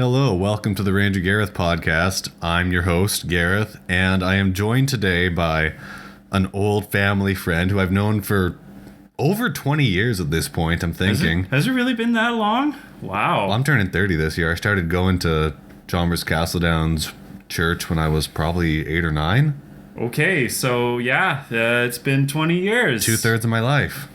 Hello, welcome to the Ranger Gareth podcast. I'm your host, Gareth, and I am joined today by an old family friend who I've known for over 20 years at this point, I'm thinking. Has it really been that long? Wow. Well, I'm turning 30 this year. I started going to Chalmers Castledowns Church when I was probably 8 or 9. Okay, so yeah, it's been 20 years. 2/3 of my life.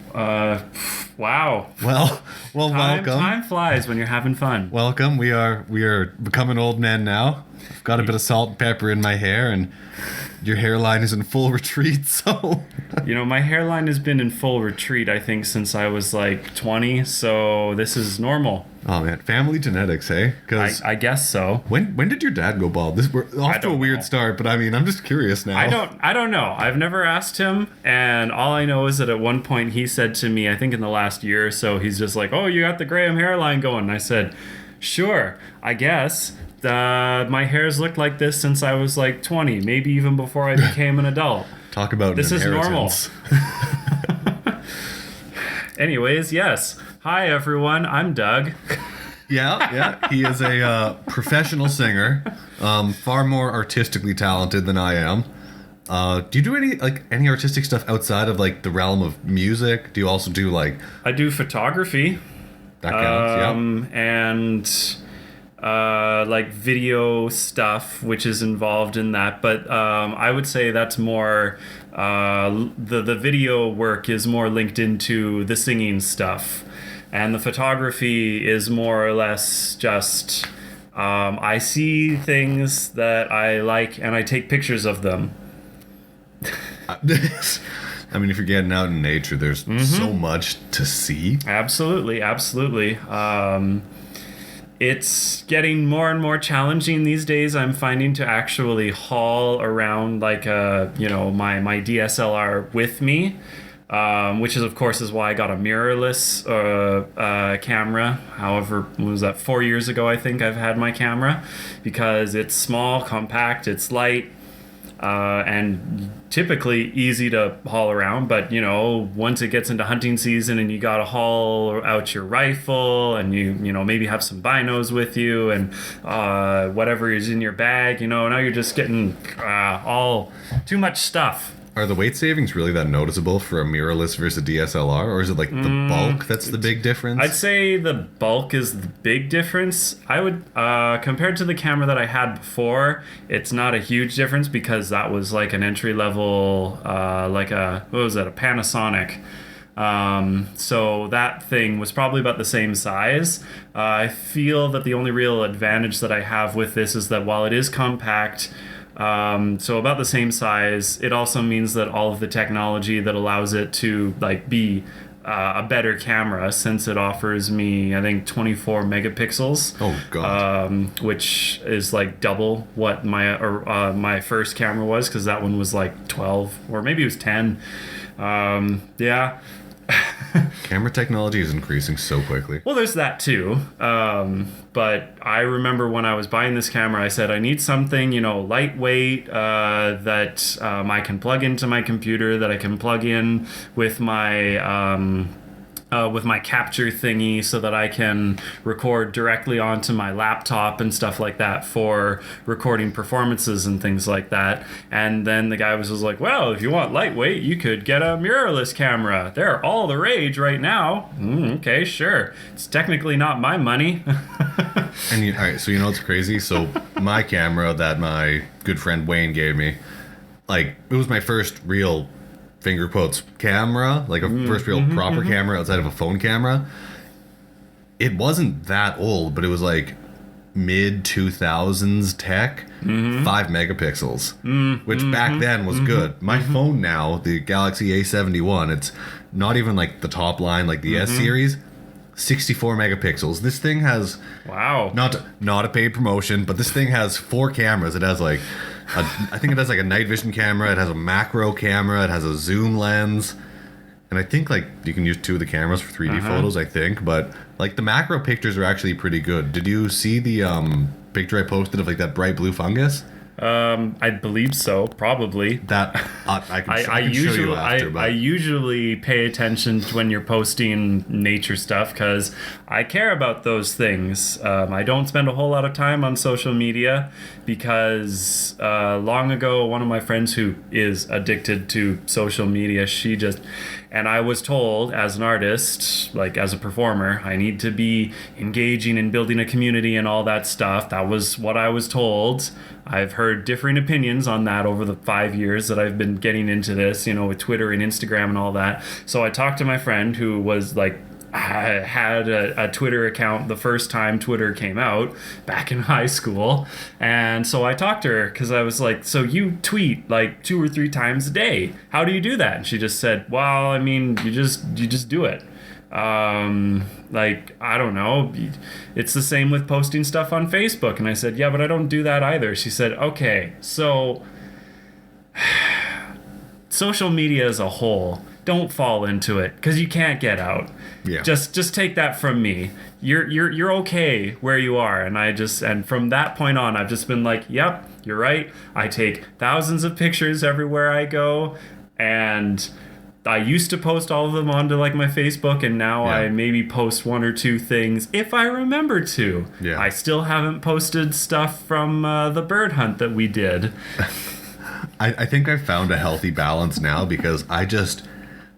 Wow. Well, welcome. Time flies when you're having fun. Welcome. We are becoming old men now. I've got a bit of salt and pepper in my hair, and your hairline is in full retreat, so... My hairline has been in full retreat, I think, since I was like 20, so this is normal. Oh, man. Family genetics, hey? I guess so. When did your dad go bald? We're off to a weird start, but I mean, I'm just curious now. I don't know. I've never asked him, and all I know is that at one point he said to me, I think in the last year or so, he's just like, oh, you got the Graham hairline going. And I said, sure, I guess. My hair's looked like this since I was like 20, maybe even before I became an adult. Talk about this is normal. Anyways, yes. Hi, everyone. I'm Doug. Yeah. He is a professional singer, far more artistically talented than I am. Do you do any artistic stuff outside of like the realm of music? Do you also do I do photography. That counts, yeah. And video stuff, which is involved in that. But I would say that's more the video work is more linked into the singing stuff. And the photography is more or less just I see things that I like and I take pictures of them. I mean, if you're getting out in nature, there's so much to see. Absolutely. It's getting more and more challenging these days. I'm finding to actually haul around my DSLR with me. Which is, of course, is why I got a mirrorless camera. However, what was that, 4 years ago, I think I've had my camera, because it's small, compact, it's light, and typically easy to haul around. But, once it gets into hunting season and you got to haul out your rifle and you maybe have some binos with you and whatever is in your bag, now you're just getting all too much stuff. Are the weight savings really that noticeable for a mirrorless versus a DSLR, or is it like the bulk that's the big difference? I'd say the bulk is the big difference. I would, compared to the camera that I had before, it's not a huge difference because that was like an entry level, a Panasonic. So that thing was probably about the same size. I feel that the only real advantage that I have with this is that while it is compact, so about the same size, it also means that all of the technology that allows it to be a better camera, since it offers me, I think, 24 megapixels. Oh God! Which is double what my first camera was, because that one was 12 or maybe it was 10. Yeah. Camera technology is increasing so quickly. Well, there's that too. But I remember when I was buying this camera, I said I need something, lightweight, that I can plug into my computer, that I can plug in with my capture thingy, so that I can record directly onto my laptop and stuff like that for recording performances and things like that. And then the guy was just like, well, if you want lightweight, you could get a mirrorless camera. They're all the rage right now. Okay, sure. It's technically not my money. And all right, so what's crazy? So my camera that my good friend Wayne gave me, it was my first real finger quotes camera, first real proper camera outside of a phone camera. It wasn't that old, but it was mid 2000s tech, 5 megapixels, which back then was good. My phone now, the Galaxy A71, it's not even the top line, the S series, 64 megapixels. This thing has, wow, not a paid promotion, but this thing has 4 cameras. It has I think it has a night vision camera, it has a macro camera, it has a zoom lens, and I think you can use 2 of the cameras for 3D photos, I think, but the macro pictures are actually pretty good. Did you see the picture I posted of that bright blue fungus? I believe so, probably. That I can, I show usually you after, but I usually pay attention to when you're posting nature stuff because I care about those things. I don't spend a whole lot of time on social media because long ago one of my friends who is addicted to social media, and I was told as an artist, like as a performer, I need to be engaging and building a community and all that stuff. That was what I was told. I've heard differing opinions on that over the 5 years that I've been getting into this, with Twitter and Instagram and all that. So I talked to my friend who was like, had a Twitter account the first time Twitter came out back in high school. And so I talked to her because I was like, so you tweet like 2 or 3 times a day. How do you do that? And she just said, well, I mean, you just do it. Like, I don't know. It's the same with posting stuff on Facebook. And I said, yeah, but I don't do that either. She said, okay, so social media as a whole, don't fall into it because you can't get out. Yeah. Just take that from me. You're okay where you are. And from that point on, I've just been like, yep, you're right. I take thousands of pictures everywhere I go, and I used to post all of them onto like my Facebook, and now I maybe post 1 or 2 things if I remember to. Yeah. I still haven't posted stuff from the bird hunt that we did. I think I've found a healthy balance now because I just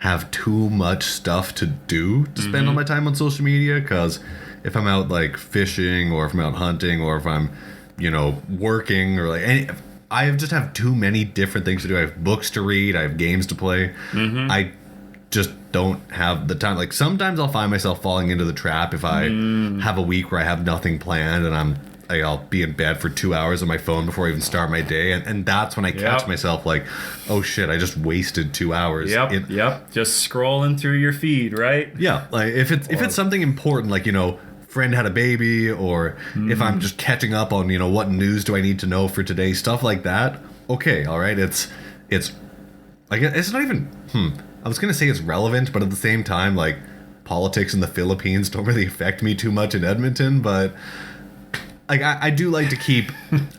have too much stuff to do to spend all my time on social media. Because if I'm out like fishing, or if I'm out hunting, or if I'm, working, or like I just have too many different things to do. I have books to read. I have games to play. I just don't have the time. Like sometimes I'll find myself falling into the trap if I have a week where I have nothing planned and I'll be in bed for 2 hours on my phone before I even start my day. And that's when I catch myself like, oh shit, I just wasted 2 hours. Yep. Just scrolling through your feed, right? Yeah. Like if it's something important, like, friend had a baby, or if I'm just catching up on, what news do I need to know for today, stuff like that. Okay. All right. It's like, it's not even, I was going to say it's relevant, but at the same time, like politics in the Philippines don't really affect me too much in Edmonton, but like I do like to keep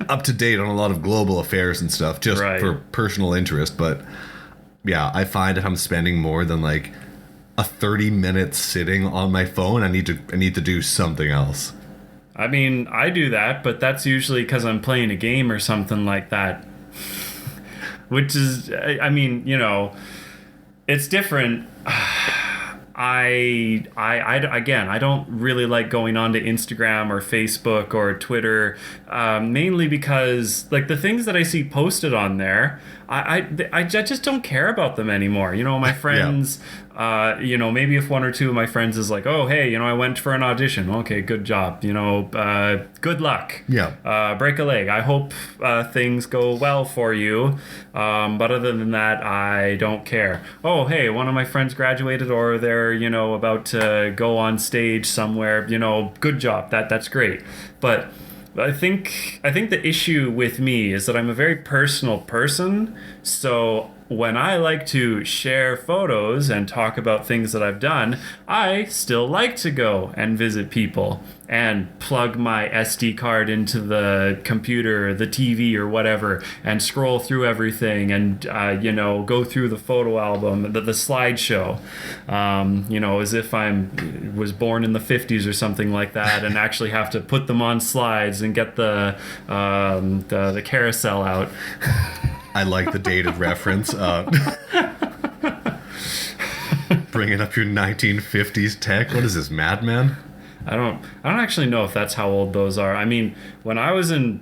up to date on a lot of global affairs and stuff just for personal interest. But yeah, I find if I'm spending more than like a 30 minutes sitting on my phone, I need to do something else. I mean, I do that, but that's usually because I'm playing a game or something like that. Which is, I mean, it's different. I don't really like going on to Instagram or Facebook or Twitter, mainly because like the things that I see posted on there, I just don't care about them anymore. My friends, maybe if 1 or 2 of my friends is like, oh, hey, I went for an audition. Okay, good job. Good luck. Yeah. Break a leg. I hope things go well for you. But other than that, I don't care. Oh, hey, one of my friends graduated, or they're, about to go on stage somewhere. Good job. That's great. But I think the issue with me is that I'm a very personal person. So when I like to share photos and talk about things that I've done, I still like to go and visit people and plug my SD card into the computer, the TV or whatever, and scroll through everything and, go through the photo album, the slideshow, as if was born in the 50s or something like that, and actually have to put them on slides and get the carousel out. I like the dated reference. Bringing up your 1950s tech. What is this, Mad Men? I don't actually know if that's how old those are. I mean, when I was in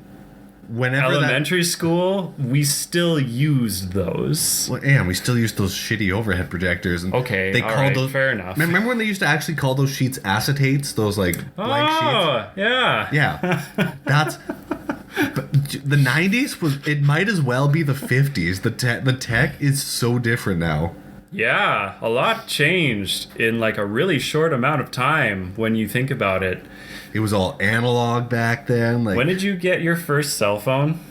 elementary school, we still used those. Well, and we still used those shitty overhead projectors. And okay, they called those. Fair enough. Remember when they used to actually call those sheets acetates? Those like blank sheets. Oh, yeah. Yeah, that's. But the 90s was. It might as well be the 50s. The tech is so different now. Yeah, a lot changed in like a really short amount of time when you think about it. It was all analog back then. Like, when did you get your first cell phone?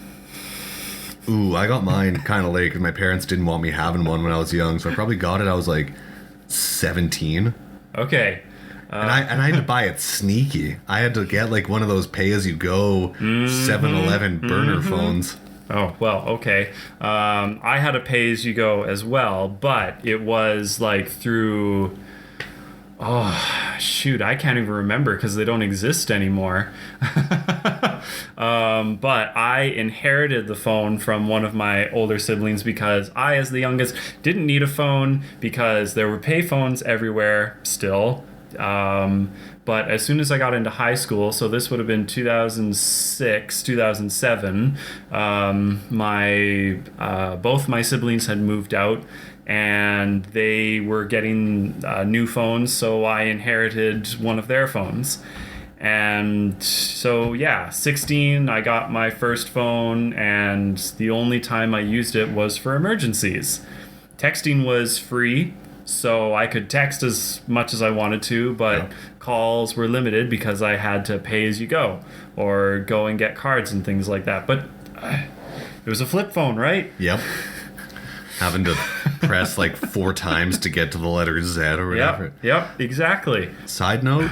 Ooh, I got mine kind of late because my parents didn't want me having one when I was young. So I probably got it. I was like 17. Okay. And I had to buy it sneaky. I had to get like one of those pay-as-you-go 7-Eleven burner phones. Oh, well, okay. I had a pay-as-you-go as well, but it was like through... Oh, shoot, I can't even remember because they don't exist anymore. But I inherited the phone from one of my older siblings because I, as the youngest, didn't need a phone because there were pay phones everywhere still. But as soon as I got into high school, so this would have been 2006, 2007, both my siblings had moved out and they were getting new phones, so I inherited one of their phones. And so, yeah, 16, I got my first phone, and the only time I used it was for emergencies. Texting was free, so I could text as much as I wanted to, but calls were limited because I had to pay as you go or go and get cards and things like that. But it was a flip phone, right? Yep. Having to press like 4 times to get to the letter Z or whatever. Yep, exactly. Side note,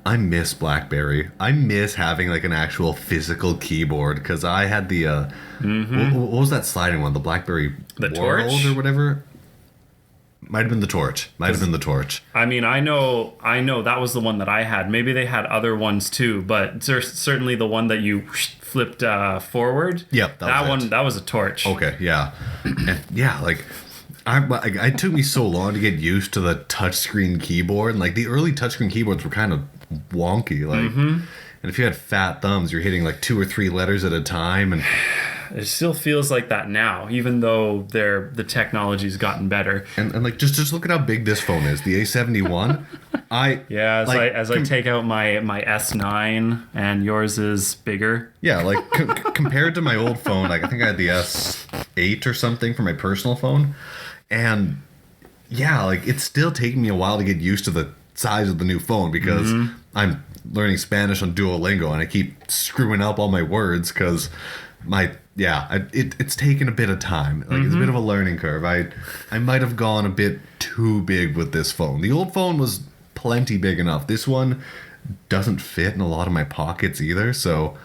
I miss BlackBerry. I miss having like an actual physical keyboard because I had the what was that sliding one? The BlackBerry The World Torch? or whatever. Might have been the Torch. I mean, I know that was the one that I had. Maybe they had other ones too, but certainly the one that you flipped forward. Yep, that one. That was a Torch. Okay, yeah, and yeah, like. It took me so long to get used to the touchscreen keyboard. And, like, the early touchscreen keyboards were kind of wonky. Like, and if you had fat thumbs, you're hitting like 2 or 3 letters at a time. And it still feels like that now, even though the technology's gotten better. And like, just look at how big this phone is. The A71. As I take out my S9 and yours is bigger. Yeah, like compared to my old phone, like I think I had the S8 or something for my personal phone. And yeah, like it's still taking me a while to get used to the size of the new phone because I'm learning Spanish on Duolingo and I keep screwing up all my words because it's taken a bit of time. Like it's a bit of a learning curve. I might have gone a bit too big with this phone. The old phone was plenty big enough. This one doesn't fit in a lot of my pockets either, so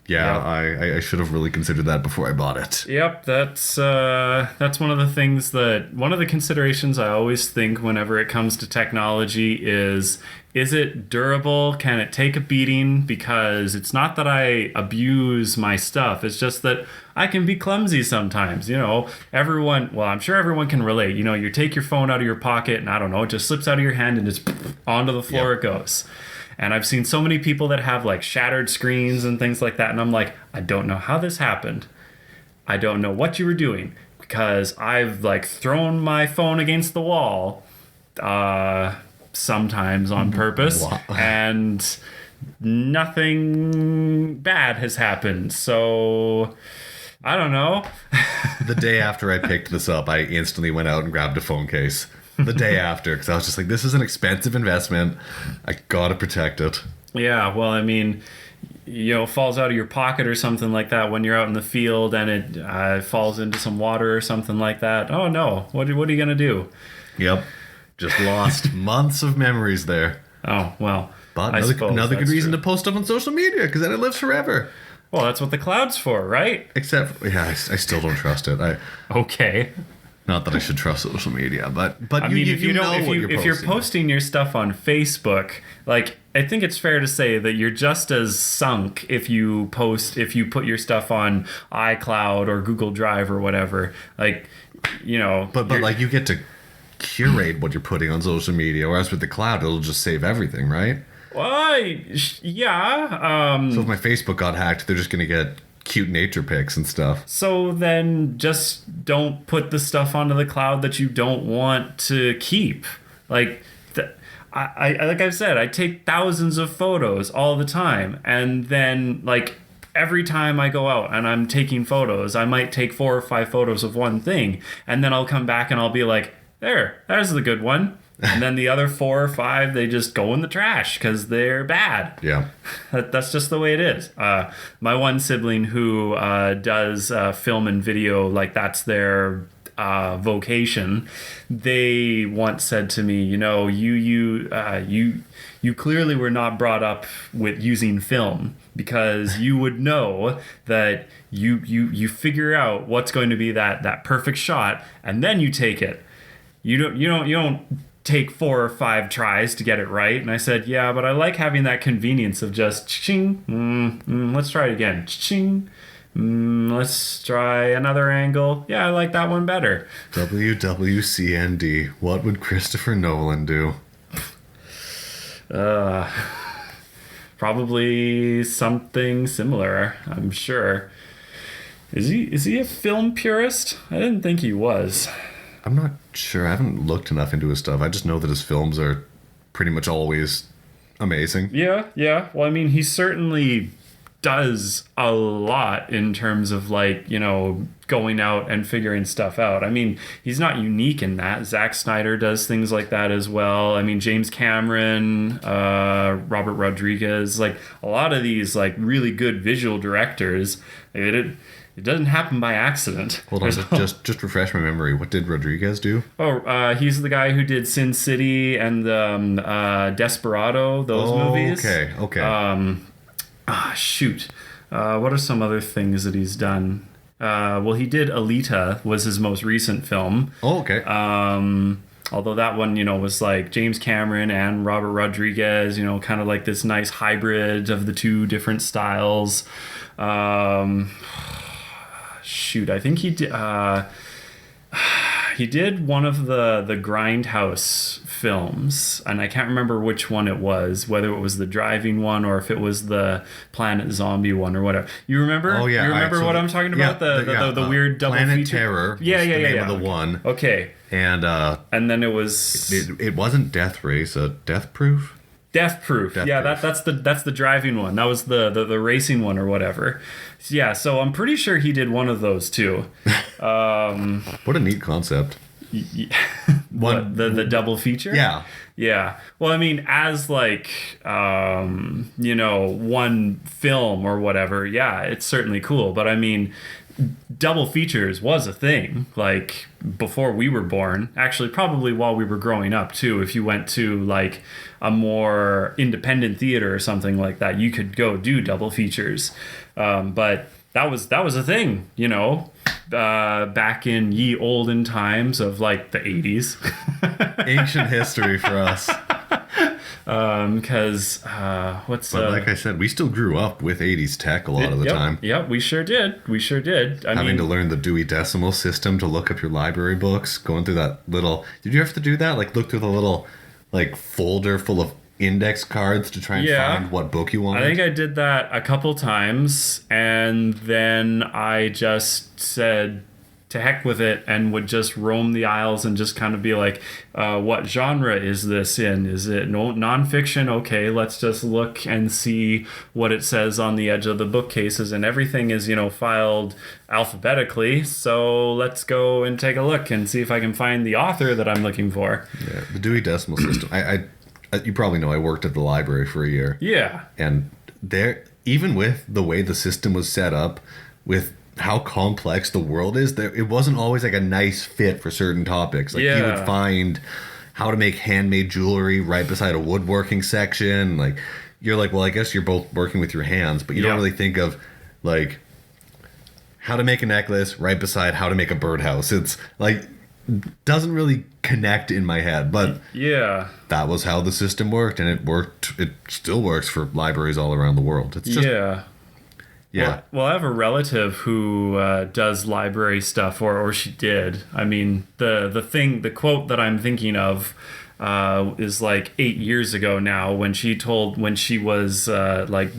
I should have really considered that before I bought it. Yep, that's one of the considerations I always think whenever it comes to technology is it durable? Can it take a beating? Because it's not that I abuse my stuff. It's just that I can be clumsy sometimes. You know, I'm sure everyone can relate. You know, you take your phone out of your pocket and I don't know, it just slips out of your hand and just onto the floor it goes. And I've seen so many people that have like shattered screens and things like that. And I'm like, I don't know how this happened. I don't know what you were doing because I've like thrown my phone against the wall sometimes on purpose. Wow. And nothing bad has happened. So I don't know. The day after I picked this up, I instantly went out and grabbed a phone case. The day after, because I was just like, this is an expensive investment. I gotta protect it. Yeah, well, I mean, you know, falls out of your pocket or something like that when you're out in the field and it falls into some water or something like that. Oh no, what are you gonna do? Yep, just lost months of memories there. Oh well, but another good reason to post stuff on social media because then it lives forever. Well, that's what the cloud's for, right? Except, I still don't trust it. Okay. Not that I should trust social media, but I mean, if you're posting your stuff on Facebook, like I think it's fair to say that you're just as sunk if you put your stuff on iCloud or Google Drive or whatever. Like, you know, but like you get to curate what you're putting on social media, whereas with the cloud, it'll just save everything, right? Well, yeah. So if my Facebook got hacked, they're just gonna get cute nature pics and stuff. So then just don't put the stuff onto the cloud that you don't want to keep. Like like I've said, I take thousands of photos all the time, and then like every time I go out and I'm taking photos, I might take 4 or 5 photos of one thing, and then I'll come back and I'll be like, there's the good one. And then the other 4 or 5, they just go in the trash because they're bad. Yeah. That's just the way it is. My one sibling who does film and video, like that's their vocation, they once said to me, you clearly were not brought up with using film, because you would know that you figure out what's going to be that perfect shot, and then you take it. You don't take 4 or 5 tries to get it right. And I said, yeah, but I like having that convenience of just ching, let's try it again, ching. Let's try another angle. Yeah, I like that one better. WWCND. What would Christopher Nolan do? Probably something similar, I'm sure. Is he a film purist? I didn't think he was. I'm not sure. I haven't looked enough into his stuff. I just know that his films are pretty much always amazing. Yeah. Well, I mean, he certainly does a lot in terms of going out and figuring stuff out. I mean, he's not unique in that. Zack Snyder does things like that as well. I mean, James Cameron, Robert Rodriguez, a lot of these really good visual directors, it doesn't happen by accident. Hold on, just refresh my memory. What did Rodriguez do? He's the guy who did Sin City and Desperado, those movies. Okay. Shoot. What are some other things that he's done? He did Alita, was his most recent film. Oh, okay. Although that one, was James Cameron and Robert Rodriguez, kind of like this nice hybrid of the two different styles. I think he did one of the Grindhouse films, and I can't remember which one it was, whether it was the driving one or if it was the Planet Zombie one or whatever. You remember? Oh, yeah. You remember what I'm talking about? The weird double Planet feature? Terror. Yeah. The name of the one. Okay. And then it was... It wasn't Death Race, Death Proof? Death Proof. That's the driving one. That was the racing one or whatever. Yeah, so I'm pretty sure he did one of those too. What a neat concept. The double feature? Yeah. Well, I mean, as one film or whatever, yeah, it's certainly cool. But I mean, double features was a thing before we were born. Actually, probably while we were growing up too. If you went to a more independent theater or something like that, you could go do double features. But that was a thing, back in ye olden times of the 80s. Ancient history for us. Because like I said, we still grew up with 80s tech a lot of the time. Yep, we sure did. Having to learn the Dewey Decimal System to look up your library books, going through that little... Did you have to do that? Look through the little folder full of index cards to try and find what book you wanted? I think I did that a couple times, and then I just said to heck with it and would just roam the aisles and just kind of be what genre is this in? Is it nonfiction? Okay, let's just look and see what it says on the edge of the bookcases, and everything is filed alphabetically, so let's go and take a look and see if I can find the author that I'm looking for. Yeah, the Dewey Decimal System. I you probably know I worked at the library for a year. Yeah. And even with the way the system was set up, with how complex the world is, it wasn't always a nice fit for certain topics. You would find how to make handmade jewelry right beside a woodworking section. You're well, I guess you're both working with your hands, but you don't really think of how to make a necklace right beside how to make a birdhouse. It's doesn't really connect in my head, but that was how the system worked, and it still works for libraries all around the world. It's just Well, I have a relative who does library stuff, or she did. I mean, the quote that I'm thinking of is 8 years ago now, when she was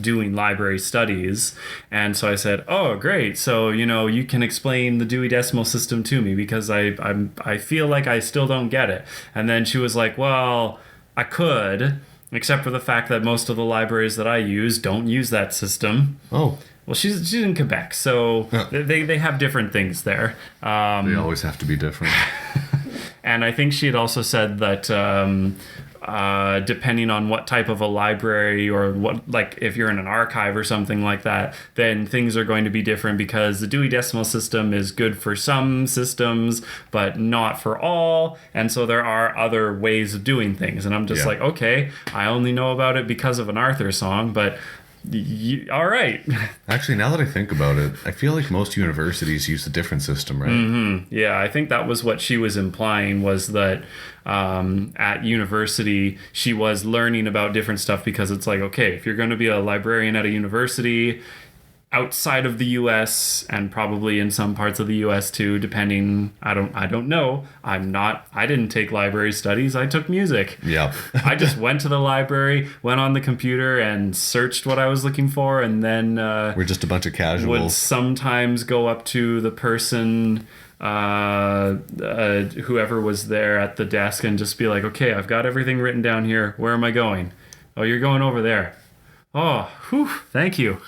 doing library studies. And so I said, oh, great. So, you can explain the Dewey Decimal System to me, because I feel like I still don't get it. And then she was like, well, I could, except for the fact that most of the libraries that I use don't use that system. Oh. Well, she's in Quebec, so they have different things there. They always have to be different. And I think she had also said that depending on what type of a library or what, like if you're in an archive or something like that, then things are going to be different because the Dewey Decimal System is good for some systems, but not for all. And so there are other ways of doing things. And I'm just like, okay, I only know about it because of an Arthur song, but all right. Actually, now that I think about it, I feel like most universities use a different system, right? Mm-hmm. Yeah, I think that was what she was implying, was that at university she was learning about different stuff, because it's like, okay, if you're going to be a librarian at a university outside of the US, and probably in some parts of the US too, depending, I don't know. I didn't take library studies. I took music. Yeah. I just went to the library, went on the computer and searched what I was looking for, and then we're just a bunch of would casuals. sometimes go up to the person, whoever was there at the desk, and just be like, okay, I've got everything written down here. Where am I going? Oh, you're going over there. Oh, whew, thank you.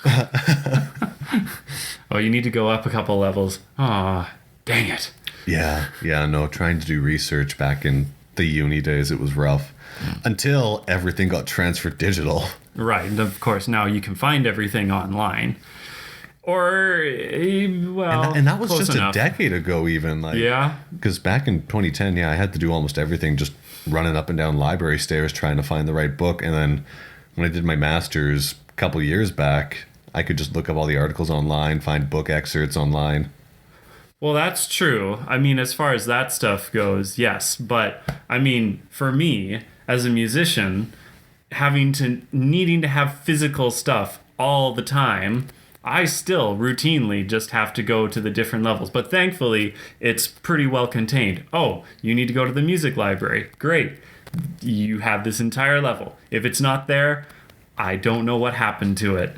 Oh, you need to go up a couple levels. Oh, dang it. Yeah, no, trying to do research back in the uni days, it was rough. Until everything got transferred digital. Right, and of course now you can find everything online. Or, well, And that was close just enough. a decade ago even. Like, Yeah. because back in 2010, I had to do almost everything just running up and down library stairs trying to find the right book. And then when I did my master's a couple years back, I could just look up all the articles online, find book excerpts online. Well, that's true. I mean, as far as that stuff goes, yes. But, I mean, for me, as a musician, needing to have physical stuff all the time, I still routinely just have to go to the different levels. But thankfully, it's pretty well contained. Oh, you need to go to the music library. Great. You have this entire level. If it's not there, I don't know what happened to it.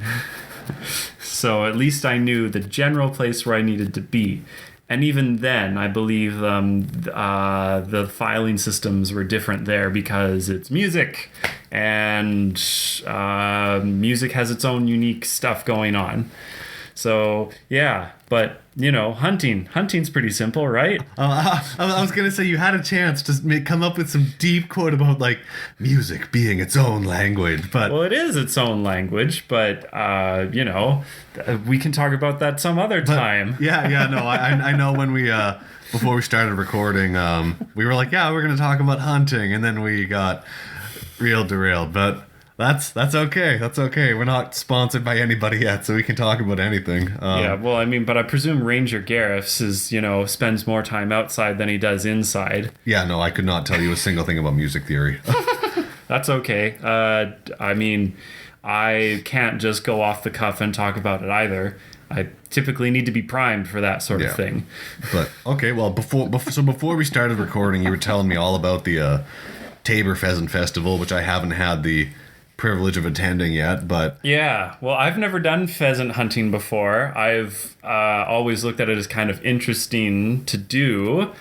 So at least I knew the general place where I needed to be. And even then, I believe the filing systems were different there because it's music, and music has its own unique stuff going on. So, yeah, but, hunting's pretty simple, right? I was going to say you had a chance to come up with some deep quote about, like, music being its own language, but... Well, it is its own language, but, we can talk about that some other time. I know when we, before we started recording, we were like, yeah, we're going to talk about hunting, and then we got real derailed, but... That's okay. That's okay. We're not sponsored by anybody yet, so we can talk about anything. Yeah, well, I mean, but I presume Ranger Gareth spends more time outside than he does inside. Yeah, no, I could not tell you a single thing about music theory. That's okay. I mean, I can't just go off the cuff and talk about it either. I typically need to be primed for that sort of thing. But okay, well, before we started recording, you were telling me all about the Tabor Pheasant Festival, which I haven't had the privilege of attending yet, but yeah, well, I've never done pheasant hunting before. I've always looked at it as kind of interesting to do,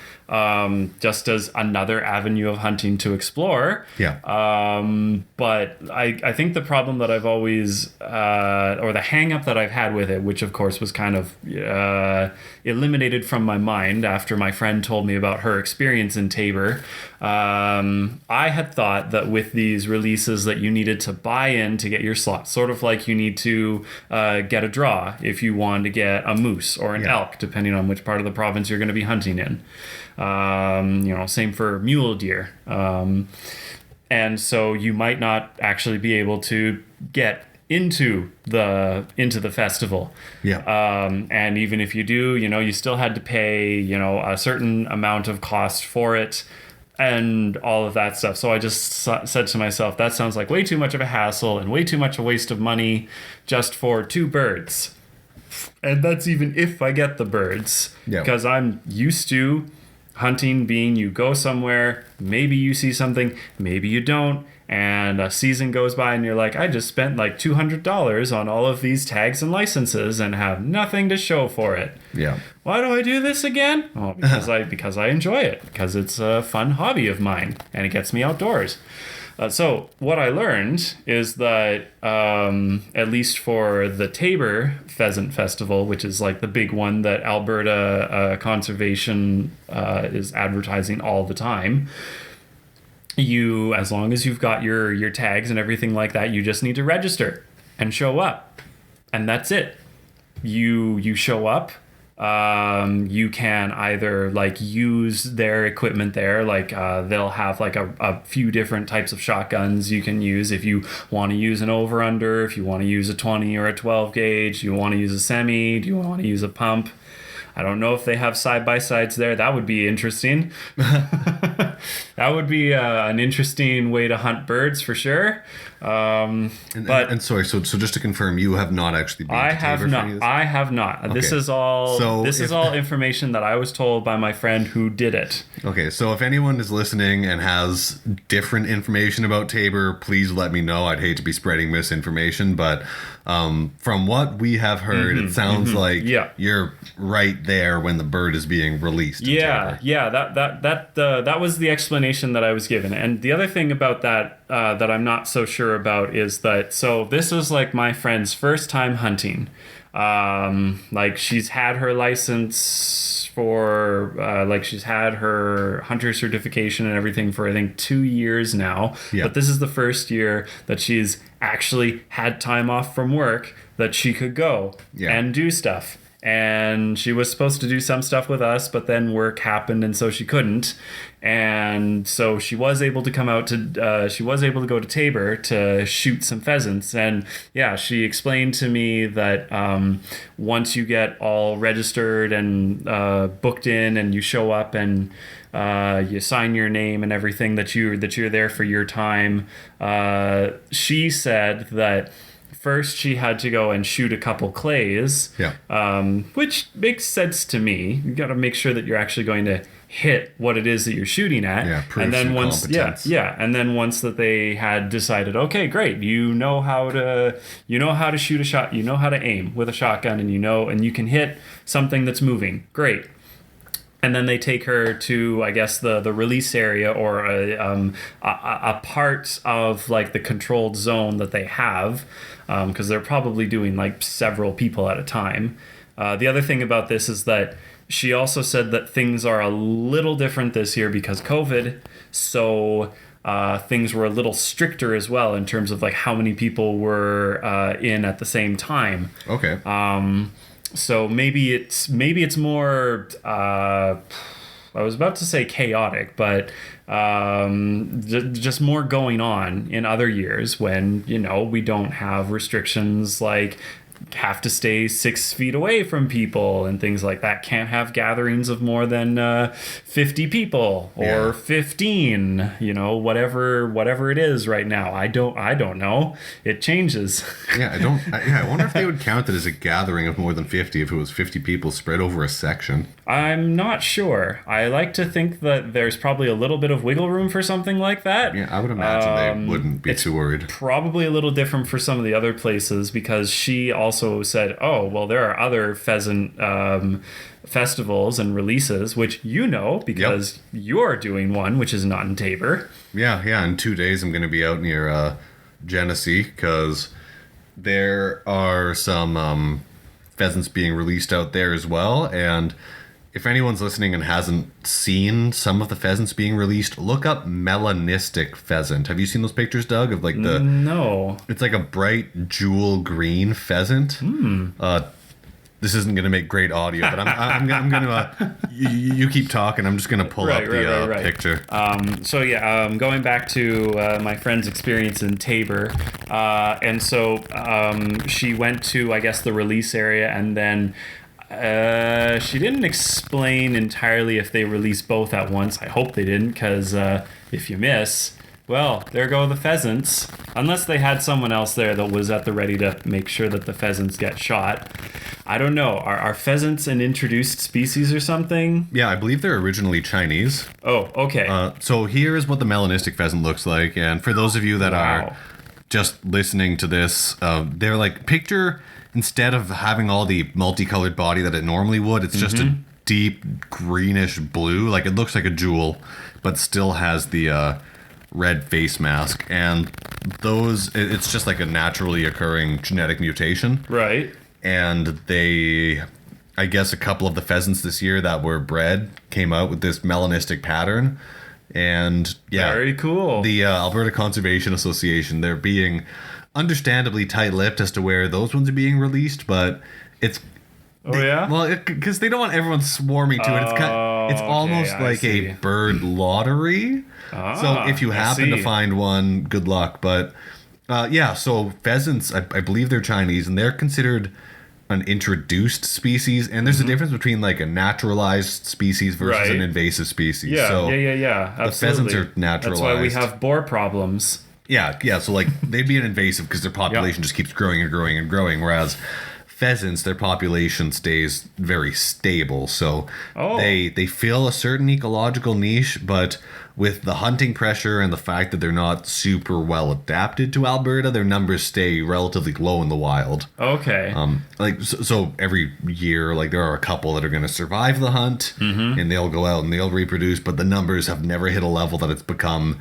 just as another avenue of hunting to explore. But I think the problem that I've always or the hang up that I've had with it, which of course was kind of eliminated from my mind after my friend told me about her experience in Tabor, I had thought that with these releases that you needed to buy in to get your slot, sort of like you need to get a draw if you want to get a moose or an elk, depending on which part of the province you're going to be hunting in. Same for mule deer. And so you might not actually be able to get into the festival. And even if you do, you still had to pay, a certain amount of cost for it and all of that stuff. So I just said to myself, that sounds like way too much of a hassle and way too much a waste of money just for 2 birds. And that's even if I get the birds. Because I'm used to hunting being you go somewhere, maybe you see something, maybe you don't, and a season goes by and you're like, I just spent like $200 on all of these tags and licenses and have nothing to show for it. Why do I do this again? Oh, because I enjoy it, because it's a fun hobby of mine and it gets me outdoors. So what I learned is that at least for the Tabor Pheasant Festival, which is like the big one that Alberta Conservation is advertising all the time, You, as long as you've got your tags and everything like that, you just need to register and show up, and that's it. You show up. You can either like use their equipment there, like they'll have like a few different types of shotguns you can use if you want to use an over under, if you want to use a 20 or a 12 gauge, you want to use a semi, do you want to use a pump? I don't know if they have side-by-sides there. That would be interesting. That would be an interesting way to hunt birds for sure. And sorry, so just to confirm, you have not actually been to Tabor for any of this? I have not. Okay. This is all information that I was told by my friend who did it. Okay, so if anyone is listening and has different information about Tabor, please let me know. I'd hate to be spreading misinformation, but from what we have heard, it sounds like you're right there when the bird is being released. Yeah, that was the explanation that I was given. And the other thing about that that I'm not so sure about is that, so this is like my friend's first time hunting. Like she's had her license for like she's had her hunter certification and everything for I think 2 years now. Yeah. But this is the first year that she's actually had time off from work that she could go and do stuff. And she was supposed to do some stuff with us, but then work happened, and so she couldn't. And so she was able to come out to, she was able to go to Tabor to shoot some pheasants. And yeah, she explained to me that once you get all registered and booked in, and you show up and you sign your name and everything, that you're there for your time. She said that first she had to go and shoot a couple clays, which makes sense to me. You got to make sure that you're actually going to hit what it is that you're shooting at. And then once and then once that they had decided, okay, great, you know how to shoot a shot, you know how to aim with a shotgun, and you can hit something that's moving. Great. And then they take her to, I guess, the release area, or a part of like the controlled zone that they have, because they're probably doing like several people at a time. The other thing about this is that she also said that things are a little different this year because COVID. So things were a little stricter as well in terms of like how many people were in at the same time. Okay. So maybe it's more, I was about to say chaotic, but just more going on in other years when, we don't have restrictions like have to stay 6 feet away from people and things like that. Can't have gatherings of more than 50 people or 15, whatever it is right now. I don't know. It changes. I wonder if they would count it as a gathering of more than 50 if it was 50 people spread over a section. I'm not sure. I like to think that there's probably a little bit of wiggle room for something like that. Yeah, I would imagine they wouldn't be too worried. Probably a little different for some of the other places, because she also said, oh, well, there are other pheasant festivals and releases, which because you're doing one, which is not in Tabor. Yeah. In 2 days, I'm going to be out near Genesee, because there are some pheasants being released out there as well. And if anyone's listening and hasn't seen some of the pheasants being released, look up melanistic pheasant. Have you seen those pictures, Doug, of like No. It's like a bright jewel green pheasant. This isn't going to make great audio, but I'm going to... you keep talking. I'm just going to pull up the picture. Going back to my friend's experience in Tabor. And so she went to, I guess, the release area, and then... she didn't explain entirely if they released both at once. I hope they didn't, because if you miss, well, there go the pheasants. Unless they had someone else there that was at the ready to make sure that the pheasants get shot. I don't know. Are pheasants an introduced species or something? Yeah, I believe they're originally Chinese. Oh, okay. So here's what the melanistic pheasant looks like. And for those of you that are just listening to this, they're like, picture... Instead of having all the multicolored body that it normally would, it's just a deep greenish blue. Like, it looks like a jewel, but still has the red face mask. And it's just like a naturally occurring genetic mutation. Right. And I guess a couple of the pheasants this year that were bred came out with this melanistic pattern. And yeah, Very cool. the Alberta Conservation Association, they're being understandably tight-lipped as to where those ones are being released, but it's well, because they don't want everyone swarming to it. It's almost like a bird lottery. So if you happen to find one, good luck. But yeah, so pheasants, I believe they're Chinese, and they're considered an introduced species, and there's a difference between like a naturalized species versus an invasive species. Yeah, so yeah. Absolutely. The pheasants are naturalized. That's why we have boar problems. Yeah. So like they'd be an invasive because their population just keeps growing and growing and growing, whereas pheasants, their population stays very stable. So they fill a certain ecological niche, but with the hunting pressure and the fact that they're not super well adapted to Alberta, their numbers stay relatively low in the wild. Okay. So every year, like there are a couple that are going to survive the hunt, and they'll go out and they'll reproduce, but the numbers have never hit a level that it's become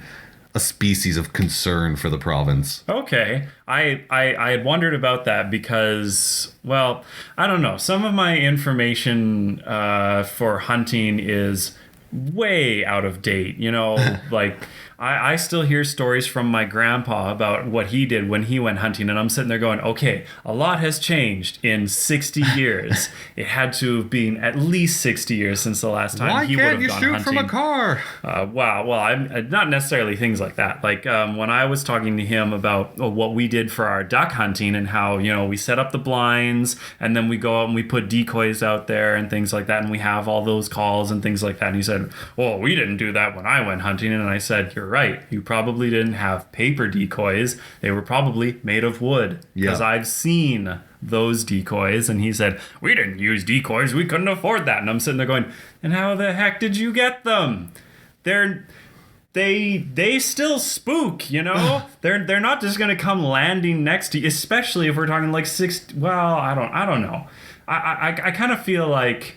a species of concern for the province. Okay. I had wondered about that because, well, I don't know. Some of my information for hunting is way out of date, you know, like I still hear stories from my grandpa about what he did when he went hunting, and I'm sitting there going, okay, a lot has changed in 60 years. It had to have been at least 60 years since the last time he would have gone hunting. Why can't you shoot from a car? Wow. Well, I'm not necessarily things like that. Like when I was talking to him about what we did for our duck hunting and how, you know, we set up the blinds and then we go out and we put decoys out there and things like that, and we have all those calls and things like that. And he said, well, we didn't do that when I went hunting. And I said, you're right. You probably didn't have paper decoys. They were probably made of wood. Because I've seen those decoys. And he said, we didn't use decoys. We couldn't afford that. And I'm sitting there going, and how the heck did you get them? They still spook, you know? They're not just going to come landing next to you, especially if we're talking like I don't know. I kind of feel like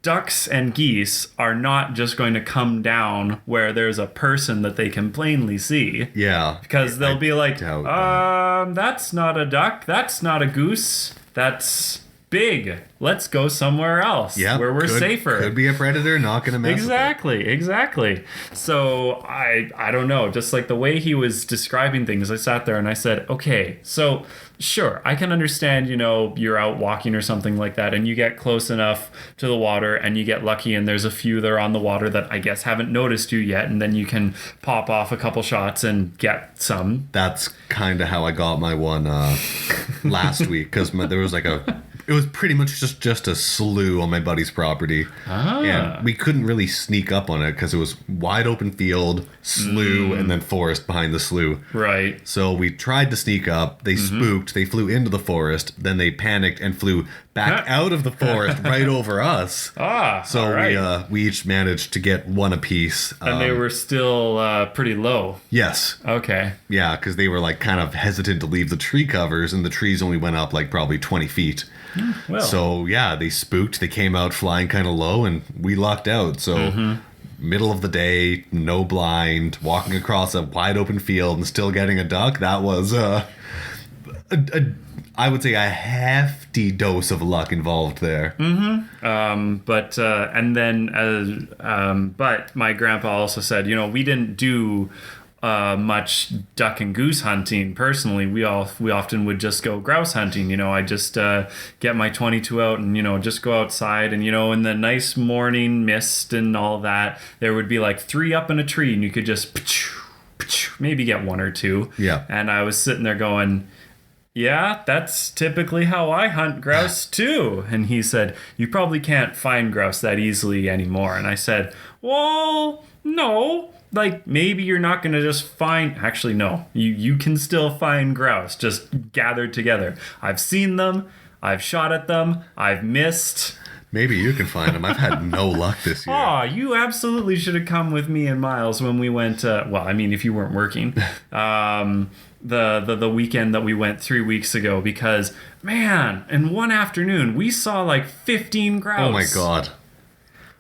ducks and geese are not just going to come down where there's a person that they can plainly see. Yeah. Because they'll be like, that's not a duck. That's not a goose. That's big. Let's go somewhere else where we're safer. Could be a predator, not going to mess Exactly. So I don't know. Just like the way he was describing things, I sat there and I said, okay, so sure, I can understand, you know, you're out walking or something like that and you get close enough to the water and you get lucky and there's a few that are on the water that I guess haven't noticed you yet, and then you can pop off a couple shots and get some. That's kind of how I got my one last week, because there was like it was pretty much just a slough on my buddy's property. And we couldn't really sneak up on it because it was wide open field, slough, and then forest behind the slough. Right. So we tried to sneak up. They spooked. They flew into the forest. Then they panicked and flew back out of the forest right over us. So we each managed to get one apiece. And they were still pretty low. Yes. Okay. Yeah, because they were like kind of hesitant to leave the tree covers, and the trees only went up like probably 20 feet. Well. So yeah, they spooked. They came out flying kind of low, and we lucked out. So middle of the day, no blind, walking across a wide open field and still getting a duck. That was I would say a hefty dose of luck involved there. But my grandpa also said, you know, we didn't do much duck and goose hunting personally. We often would just go grouse hunting. You know, I just get my 22 out and, you know, just go outside, and, you know, in the nice morning mist and all that, there would be like 3 up in a tree and you could just maybe get 1 or 2. Yeah. And I was sitting there going, yeah, that's typically how I hunt grouse too. And he said, you probably can't find grouse that easily anymore. And I said, well, no. Like, maybe you're not going to just find... Actually, no. You can still find grouse, just gathered together. I've seen them. I've shot at them. I've missed. Maybe you can find them. I've had no luck this year. Oh, you absolutely should have come with me and Miles when we went... well, I mean, if you weren't working. The weekend that we went 3 weeks ago, because, man, in one afternoon, we saw like 15 grouse. Oh, my God.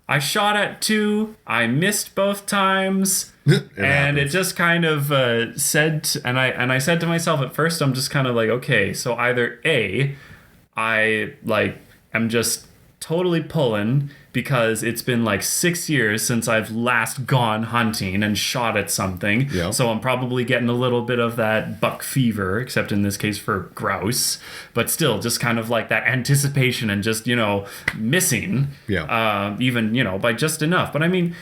I shot at 2. I missed both times. It just kind of said, and I said to myself at first, I'm just kind of like, okay, so either A, I like am just totally pulling because it's been like 6 years since I've last gone hunting and shot at something. Yeah. So I'm probably getting a little bit of that buck fever, except in this case for grouse. But still, just kind of like that anticipation and just, missing. Yeah. Even, by just enough. But I mean,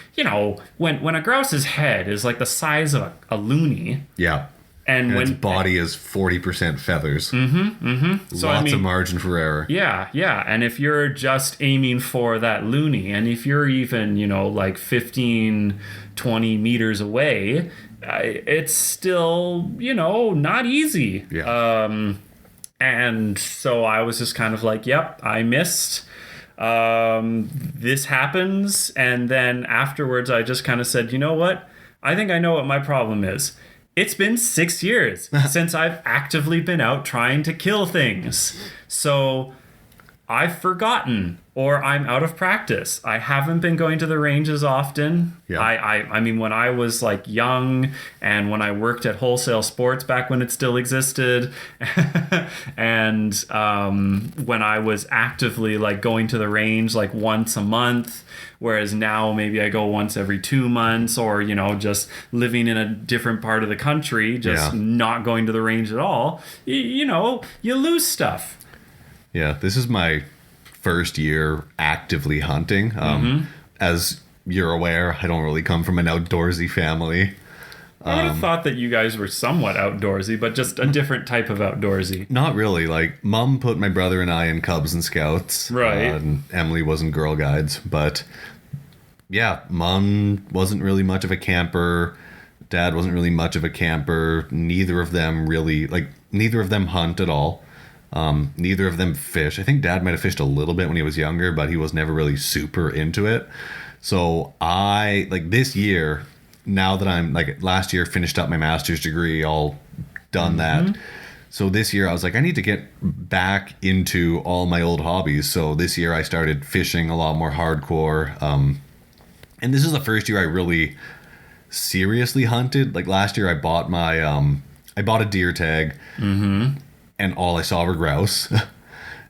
when a grouse's head is like the size of a loony. Yeah. And its when body is 40% feathers. So Lots of margin for error. Yeah. And if you're just aiming for that loony, and if you're even, like 15, 20 meters away, it's still, not easy. Yeah. And so I was just kind of like, yep, I missed. This happens. And then afterwards, I just kind of said, you know what? I think I know what my problem is. It's been 6 years since I've actively been out trying to kill things. So I've forgotten, or I'm out of practice. I haven't been going to the range as often. Yeah. I mean, when I was like young and when I worked at Wholesale Sports back when it still existed, and when I was actively like going to the range like once a month, whereas now maybe I go once every 2 months, or, just living in a different part of the country, just not going to the range at all, you lose stuff. Yeah, this is my first year actively hunting. As you're aware, I don't really come from an outdoorsy family. I would have thought that you guys were somewhat outdoorsy, but just a different type of outdoorsy. Not really. Like, Mom put my brother and I in Cubs and Scouts. Right. And Emily was in Girl Guides. But, yeah, Mom wasn't really much of a camper. Dad wasn't really much of a camper. Neither of them hunt at all. Neither of them fish. I think Dad might have fished a little bit when he was younger, but he was never really super into it. So this year, now that I'm last year finished up my master's degree, all done that. So this year I was like, I need to get back into all my old hobbies. So this year I started fishing a lot more hardcore. And this is the first year I really seriously hunted. Like last year I bought a deer tag. And all I saw were grouse.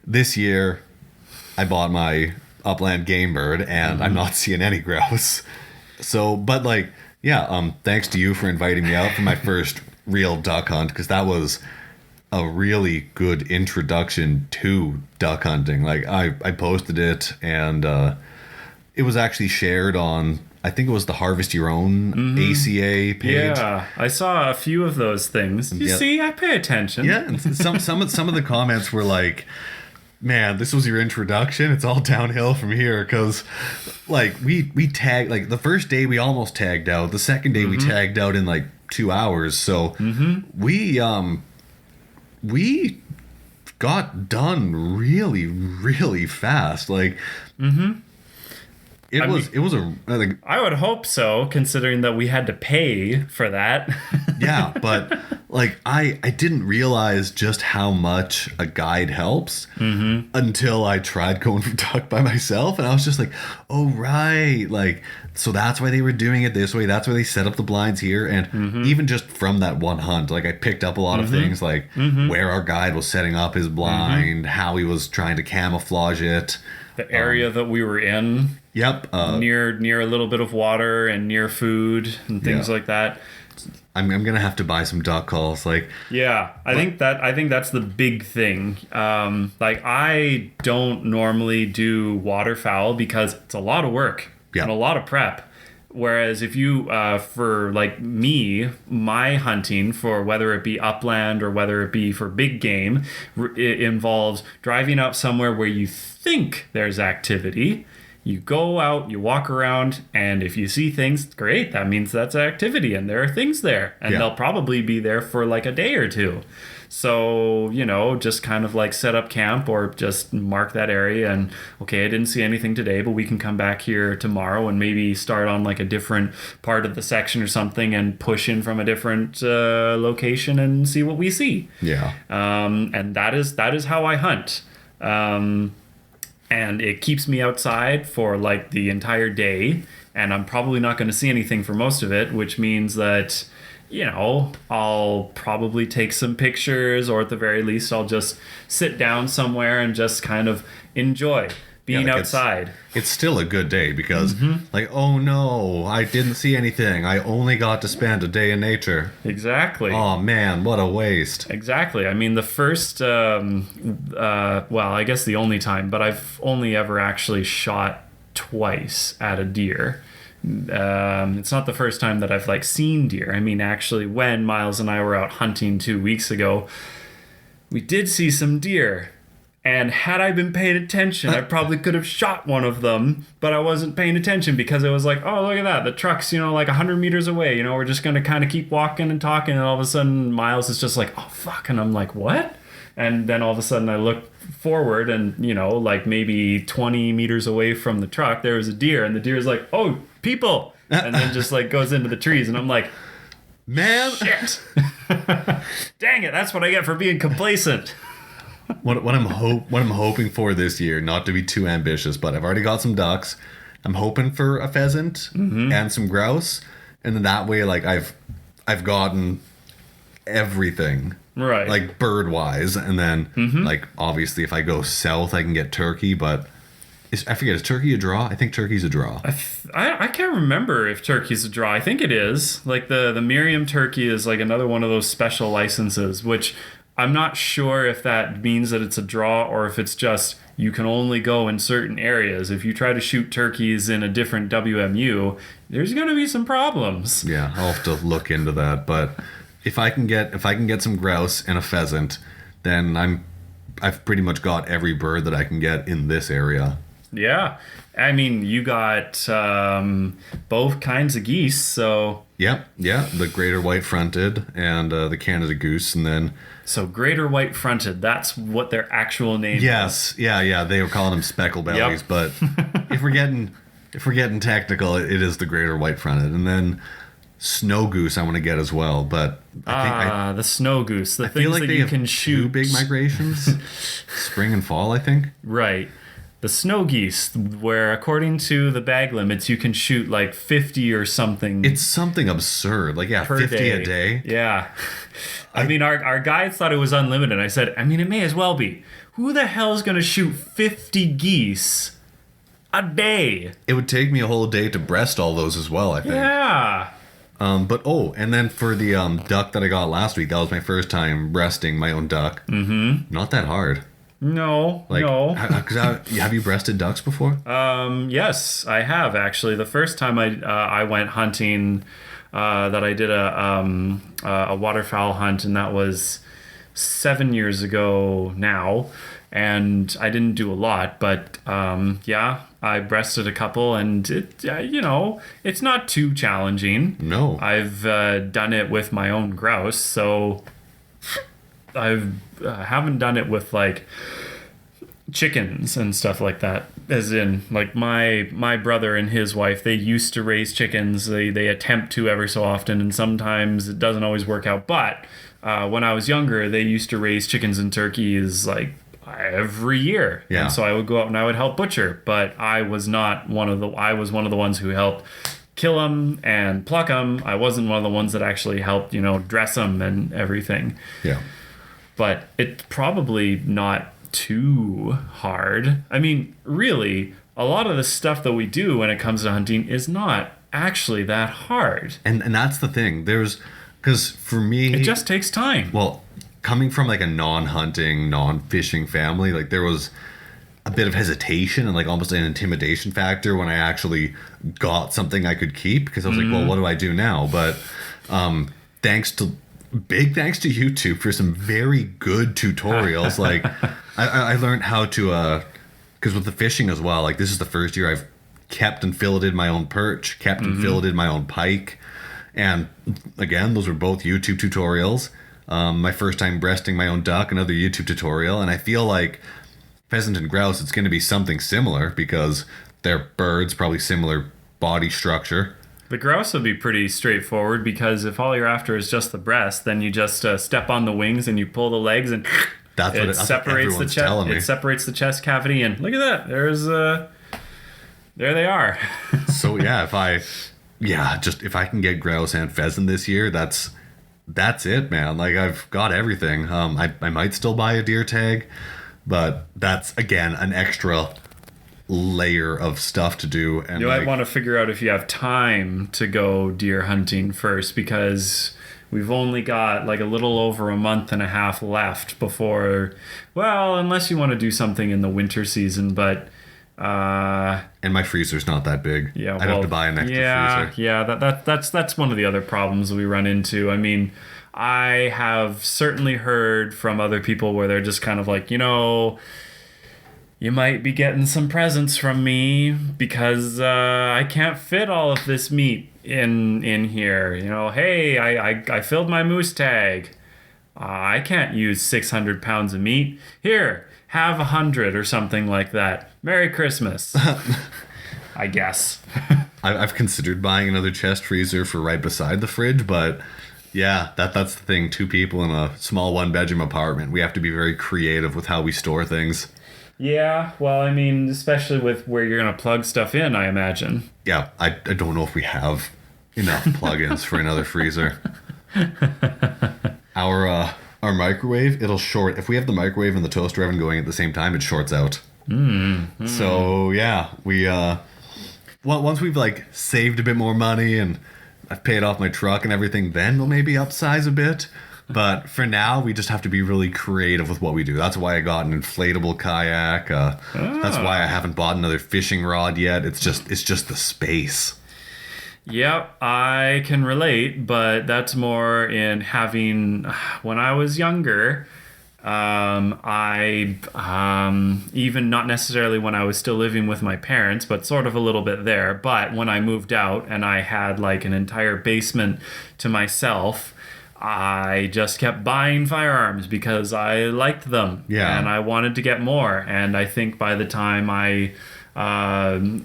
This year, I bought my upland game bird, and I'm not seeing any grouse. So, but thanks to you for inviting me out for my first real duck hunt, because that was a really good introduction to duck hunting. Like, I posted it, and it was actually shared on, I think it was the Harvest Your Own ACA page. Yeah, I saw a few of those things. You see, I pay attention. Yeah, and some of the comments were like, "Man, this was your introduction. It's all downhill from here." Because, we tagged the first day we almost tagged out. The second day we tagged out in 2 hours. So we got done really, really fast. It was I would hope so, considering that we had to pay for that. Yeah, but I didn't realize just how much a guide helps until I tried going for duck by myself, and I was just like, oh right, so that's why they were doing it this way. That's why they set up the blinds here, and even just from that one hunt, I picked up a lot of things, where our guide was setting up his blind, how he was trying to camouflage it. The area that we were in. Yep. Near a little bit of water and near food and things like that. I'm gonna have to buy some duck calls. Yeah, I think that's the big thing. I don't normally do waterfowl because it's a lot of work and a lot of prep. Whereas if you, for me, my hunting, for whether it be upland or whether it be for big game, it involves driving up somewhere where you think there's activity. You go out, you walk around, and if you see things, great, that means that's activity, and there are things there. And they'll probably be there for a day or two. So, just kind of set up camp or just mark that area and, okay, I didn't see anything today, but we can come back here tomorrow and maybe start on a different part of the section or something and push in from a different location and see what we see. Yeah. And that is how I hunt. And it keeps me outside for the entire day, and I'm probably not going to see anything for most of it, which means that, I'll probably take some pictures, or at the very least, I'll just sit down somewhere and just kind of enjoy. being like, outside. It's still a good day because, like, oh no, I didn't see anything. I only got to spend a day in nature. Exactly. Oh man, what a waste. Exactly. I mean, the first, well, I guess the only time, but I've only ever actually shot twice at a deer. It's not the first time that I've like seen deer. I mean, actually, when Miles and I were out hunting 2 weeks ago, we did see some deer. And had I been paying attention, I probably could have shot one of them, but I wasn't paying attention because it was like, oh, look at that. The truck's, like 100 meters away. We're just going to kind of keep walking and talking. And all of a sudden, Miles is just like, oh, fuck. And I'm like, what? And then all of a sudden I look forward and, like maybe 20 meters away from the truck, there was a deer. And the deer is like, oh, people. And then just like goes into the trees. And I'm like, man, shit. Dang it. That's what I get for being complacent. What I'm hoping for this year, not to be too ambitious, but I've already got some ducks. I'm hoping for a pheasant and some grouse, and then that way, like I've gotten everything, right? Like bird wise, and then like obviously if I go south, I can get turkey, but I forget, is turkey a draw? I think turkey's a draw. I can't remember if turkey's a draw. I think it is. Like the Merriam turkey is like another one of those special licenses, which I'm not sure if that means that it's a draw or if it's just you can only go in certain areas. If you try to shoot turkeys in a different WMU, there's going to be some problems. Yeah, I'll have to look into that. But if I can get some grouse and a pheasant, then I've pretty much got every bird that I can get in this area. Yeah. I mean, you got both kinds of geese, so... Yep, yeah, the greater white-fronted and the Canada goose, and then... So greater white-fronted, that's what their actual name is. Yes, yeah, they were calling them speckle bellies, but if we're getting technical, it is the greater white-fronted. And then snow goose I want to get as well, but I think the snow goose, the I things feel like that they you have can shoot. two big migrations, spring and fall, I think. Right. The snow geese, where according to the bag limits, you can shoot like 50 or something. It's something absurd. Like, yeah, 50 day. a day. Yeah. I mean, our guides thought it was unlimited. I said, I mean, it may as well be. Who the hell is going to shoot 50 geese a day? It would take me a whole day to breast all those as well, I think. Yeah. And then for the duck that I got last week, that was my first time breasting my own duck. Mm-hmm. Not that hard. No. Have you breasted ducks before? Yes, I have actually. The first time I went hunting, that I did a waterfowl hunt, and that was 7 years ago now, and I didn't do a lot, but I breasted a couple, and it it's not too challenging. No, I've done it with my own grouse, so I haven't done it with like chickens and stuff like that. As in, like my brother and his wife, they used to raise chickens. They attempt to every so often, and sometimes it doesn't always work out. But when I was younger, they used to raise chickens and turkeys like every year. Yeah. And so I would go out and I would help butcher, but I was one of the ones who helped kill them and pluck them. I wasn't one of the ones that actually helped, dress them and everything. Yeah. But it's probably not too hard. I mean, really, a lot of the stuff that we do when it comes to hunting is not actually that hard. And that's the thing. Because for me... It just takes time. Well, coming from like a non-hunting, non-fishing family, like there was a bit of hesitation and like almost an intimidation factor when I actually got something I could keep, because I was like, well, what do I do now? But big thanks to YouTube for some very good tutorials. Like I learned how to, because with the fishing as well, like this is the first year I've kept and filleted my own perch, kept and filleted my own pike. And again, those were both YouTube tutorials. My first time breasting my own duck, another YouTube tutorial. And I feel like pheasant and grouse, it's going to be something similar because they're birds, probably similar body structure. The grouse would be pretty straightforward, because if all you're after is just the breast, then you just step on the wings and you pull the legs, and that's separates the chest. It separates the chest cavity, and look at that. There they are. So yeah, if I can get grouse and pheasant this year, that's it, man. Like I've got everything. I might still buy a deer tag, but that's again an extra layer of stuff to do. And You might want to figure out if you have time to go deer hunting first, because we've only got like a little over a month and a half left before, well, unless you want to do something in the winter season, but and my freezer's not that big. yeah, I'd have to buy an extra freezer. Yeah, that's one of the other problems we run into. I mean, I have certainly heard from other people where they're just kind of like, you might be getting some presents from me because I can't fit all of this meat in here. Hey, I filled my moose tag. I can't use 600 pounds of meat. Here, have 100 or something like that. Merry Christmas. I guess. I've considered buying another chest freezer for right beside the fridge, but yeah, that's the thing. 2 people in a small 1-bedroom apartment. We have to be very creative with how we store things. Yeah, well, I mean, especially with where you're going to plug stuff in, I imagine. Yeah, I don't know if we have enough plugins for another freezer. Our microwave, it'll short. If we have the microwave and the toaster oven going at the same time, it shorts out. So, yeah, we once we've like saved a bit more money and I've paid off my truck and everything, then we'll maybe upsize a bit. But for now, we just have to be really creative with what we do. That's why I got an inflatable kayak. That's why I haven't bought another fishing rod yet. It's just the space. Yep, I can relate, but that's more in having, when I was younger, I even not necessarily when I was still living with my parents, but sort of a little bit there. But when I moved out and I had like an entire basement to myself, I just kept buying firearms because I liked them. Yeah. And I wanted to get more. And I think by the time I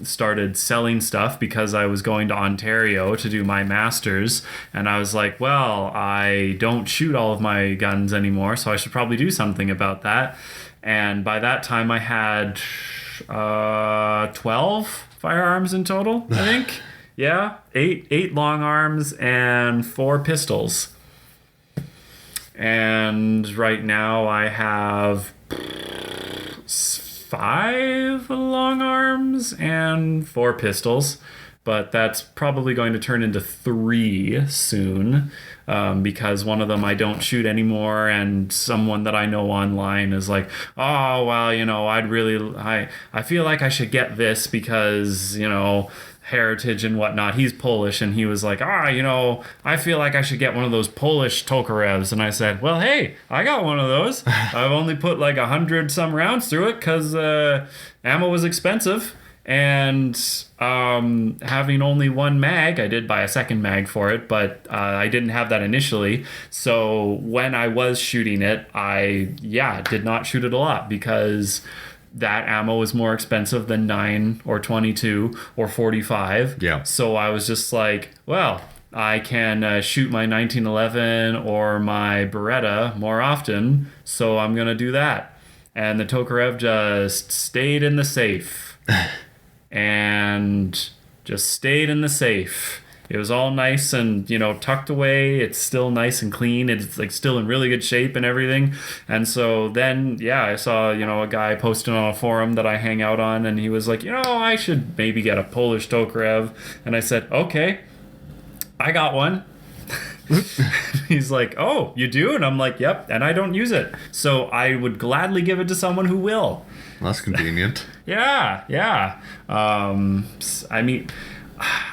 started selling stuff, because I was going to Ontario to do my master's, and I was like, well, I don't shoot all of my guns anymore, so I should probably do something about that. And by that time I had 12 firearms in total, I think. Yeah, eight long arms and 4 pistols. And right now I have 5 long arms and 4 pistols, but that's probably going to turn into 3 soon, because one of them I don't shoot anymore, and someone that I know online is like, oh, well, I feel like I should get this because, heritage and whatnot. He's Polish, and he was like, I feel like I should get one of those Polish Tokarevs. And I said, well, hey, I got one of those. I've only put like 100 some rounds through it because ammo was expensive, and having only 1 mag, I did buy a second mag for it, but I didn't have that initially. So when I was shooting it, I did not shoot it a lot because that ammo is more expensive than 9 or 22 or 45. Yeah. So I was just like, well, I can shoot my 1911 or my Beretta more often, so I'm going to do that. And the Tokarev just stayed in the safe. And just stayed in the safe. It was all nice and, tucked away. It's still nice and clean. It's like still in really good shape and everything. And so then, I saw, a guy posting on a forum that I hang out on, and he was like, I should maybe get a Polish Tokarev. And I said, okay, I got one. He's like, oh, you do? And I'm like, yep, and I don't use it. So I would gladly give it to someone who will. That's convenient. Yeah. I mean,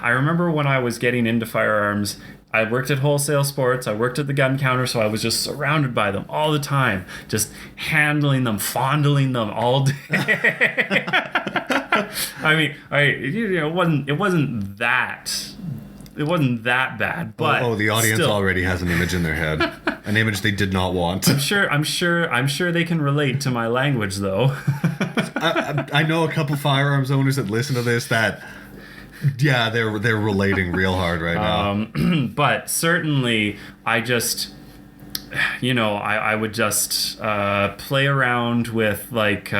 I remember when I was getting into firearms, I worked at Wholesale Sports, I worked at the gun counter, so I was just surrounded by them all the time, just handling them, fondling them all day. I mean, it wasn't that bad, but the audience still, already has an image in their head, an image they did not want. I'm sure they can relate to my language, though. I know a couple firearms owners that listen to this that, they're relating real hard right now. But certainly, I just, I would just play around with like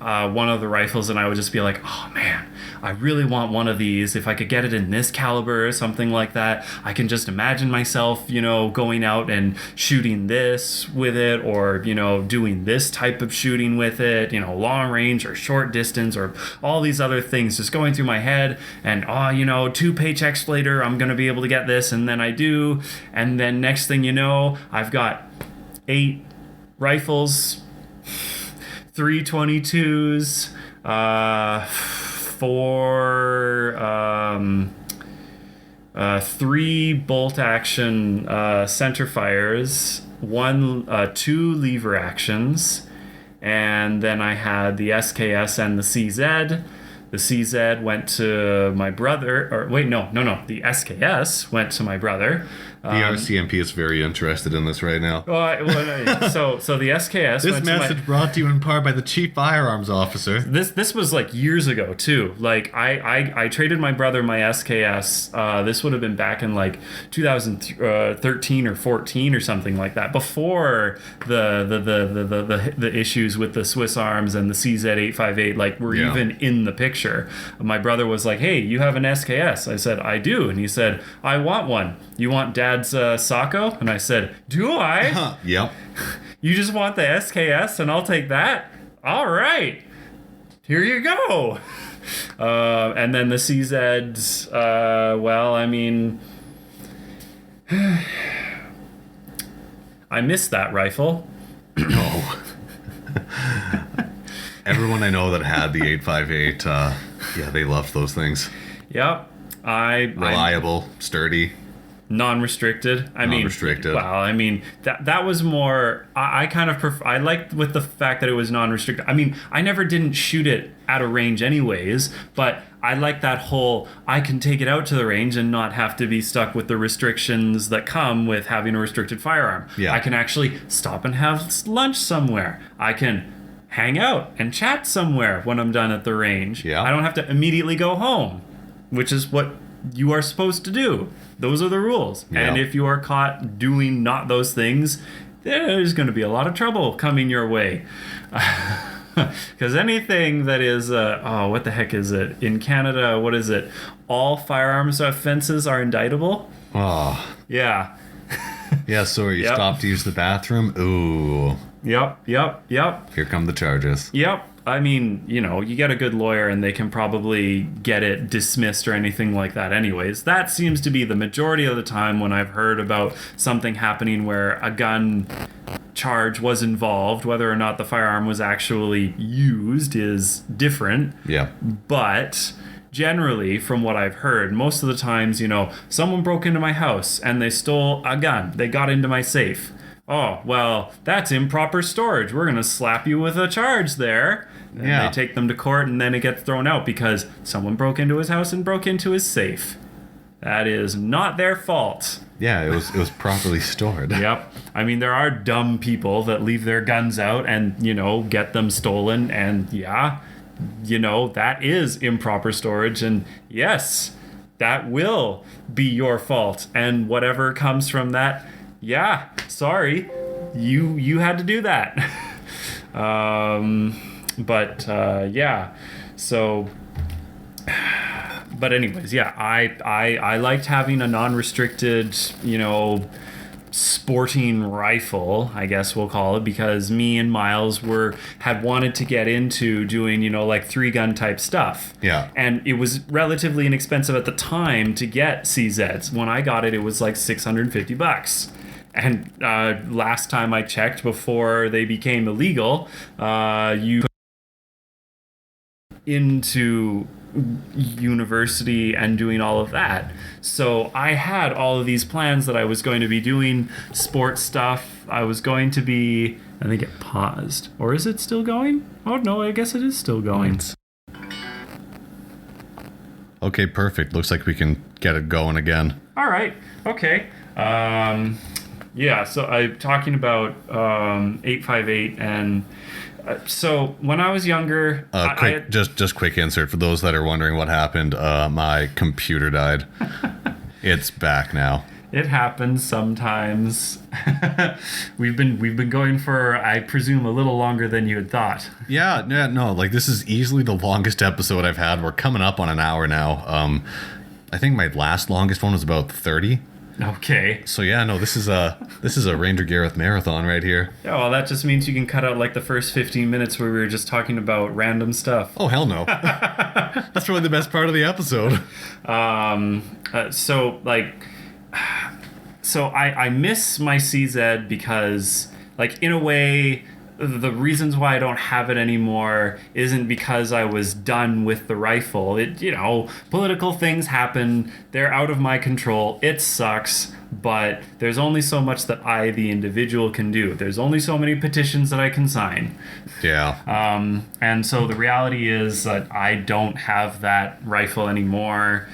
one of the rifles, and I would just be like, oh man, I really want one of these. If I could get it in this caliber or something like that, I can just imagine myself, going out and shooting this with it, or, doing this type of shooting with it, long range or short distance or all these other things just going through my head. And, 2 paychecks later, I'm going to be able to get this. And then I do. And then next thing you know, I've got 8 rifles, 3 22s, 3 bolt action center fires, 2 lever actions, and then I had the SKS and the CZ. The CZ went to my brother, the SKS went to my brother. The RCMP is very interested in this right now. So the SKS. This message brought to you in part by the Chief Firearms Officer. This was like years ago too. Like I traded my brother my SKS. This would have been back in like 2013 or 14 or something like that. Before the issues with the Swiss Arms and the CZ858 were even in the picture. My brother was like, "Hey, you have an SKS?" I said, "I do," and he said, "I want one. You want Dad's Sacco?" And I said, "Do I?" Yep. You just want the SKS and I'll take that? All right. Here you go. And then the CZs, I missed that rifle. No. Everyone I know that had the 858, they loved those things. Yep. Reliable, sturdy. Non-restricted. Non-restricted. That was more. I kind of I liked with the fact that it was non-restricted. I never didn't shoot it at a range anyways, but I like that whole. I can take it out to the range and not have to be stuck with the restrictions that come with having a restricted firearm. Yeah. I can actually stop and have lunch somewhere. I can hang out and chat somewhere when I'm done at the range. Yeah. I don't have to immediately go home, which is what you are supposed to do. Those are the rules. Yeah. And if you are caught doing not those things, there's going to be a lot of trouble coming your way. Because anything that is, what the heck is it? In Canada, what is it? All firearms offenses are indictable? Oh. Yeah. Yeah, sorry, you stopped to use the bathroom? Ooh. Yep. Here come the charges. Yep. You get a good lawyer and they can probably get it dismissed or anything like that anyways. That seems to be the majority of the time when I've heard about something happening where a gun charge was involved. Whether or not the firearm was actually used is different. Yeah. But generally, from what I've heard, most of the times, someone broke into my house and they stole a gun. They got into my safe. Oh, well, that's improper storage. We're going to slap you with a charge there. And they take them to court and then it gets thrown out because someone broke into his house and broke into his safe. That is not their fault. Yeah, it was properly stored. Yep. There are dumb people that leave their guns out and, get them stolen. And that is improper storage. And yes, that will be your fault. And whatever comes from that, sorry, you had to do that. So, but anyways, I liked having a non-restricted, sporting rifle, I guess we'll call it, because me and Miles had wanted to get into doing, 3-gun type stuff. Yeah. And it was relatively inexpensive at the time to get CZs. When I got it, it was like $650. And last time I checked, before they became illegal, you into university and doing all of that. So I had all of these plans that I was going to be doing sports stuff. I was going to be, I think it paused. Or is it still going? Oh no, I guess it is still going. Okay, perfect. Looks like we can get it going again. All right. Okay. So I'm talking about 858 and so when I was younger, just quick insert for those that are wondering what happened. My computer died. It's back now. It happens sometimes. We've been going for, I presume, a little longer than you had thought. Yeah, no, like this is easily the longest episode I've had. We're coming up on an hour now. I think my last longest one was about 30. Okay. So yeah, no, this is a Ranger Gareth marathon right here. Yeah, well, that just means you can cut out like the first 15 minutes where we were just talking about random stuff. Oh hell no. That's really the best part of the episode. So I miss my CZ because, like, in a way, the reasons why I don't have it anymore isn't because I was done with the rifle. Political things happen. They're out of my control. It sucks, but there's only so much that I, the individual, can do. There's only so many petitions that I can sign. Yeah. And so the reality is that I don't have that rifle anymore.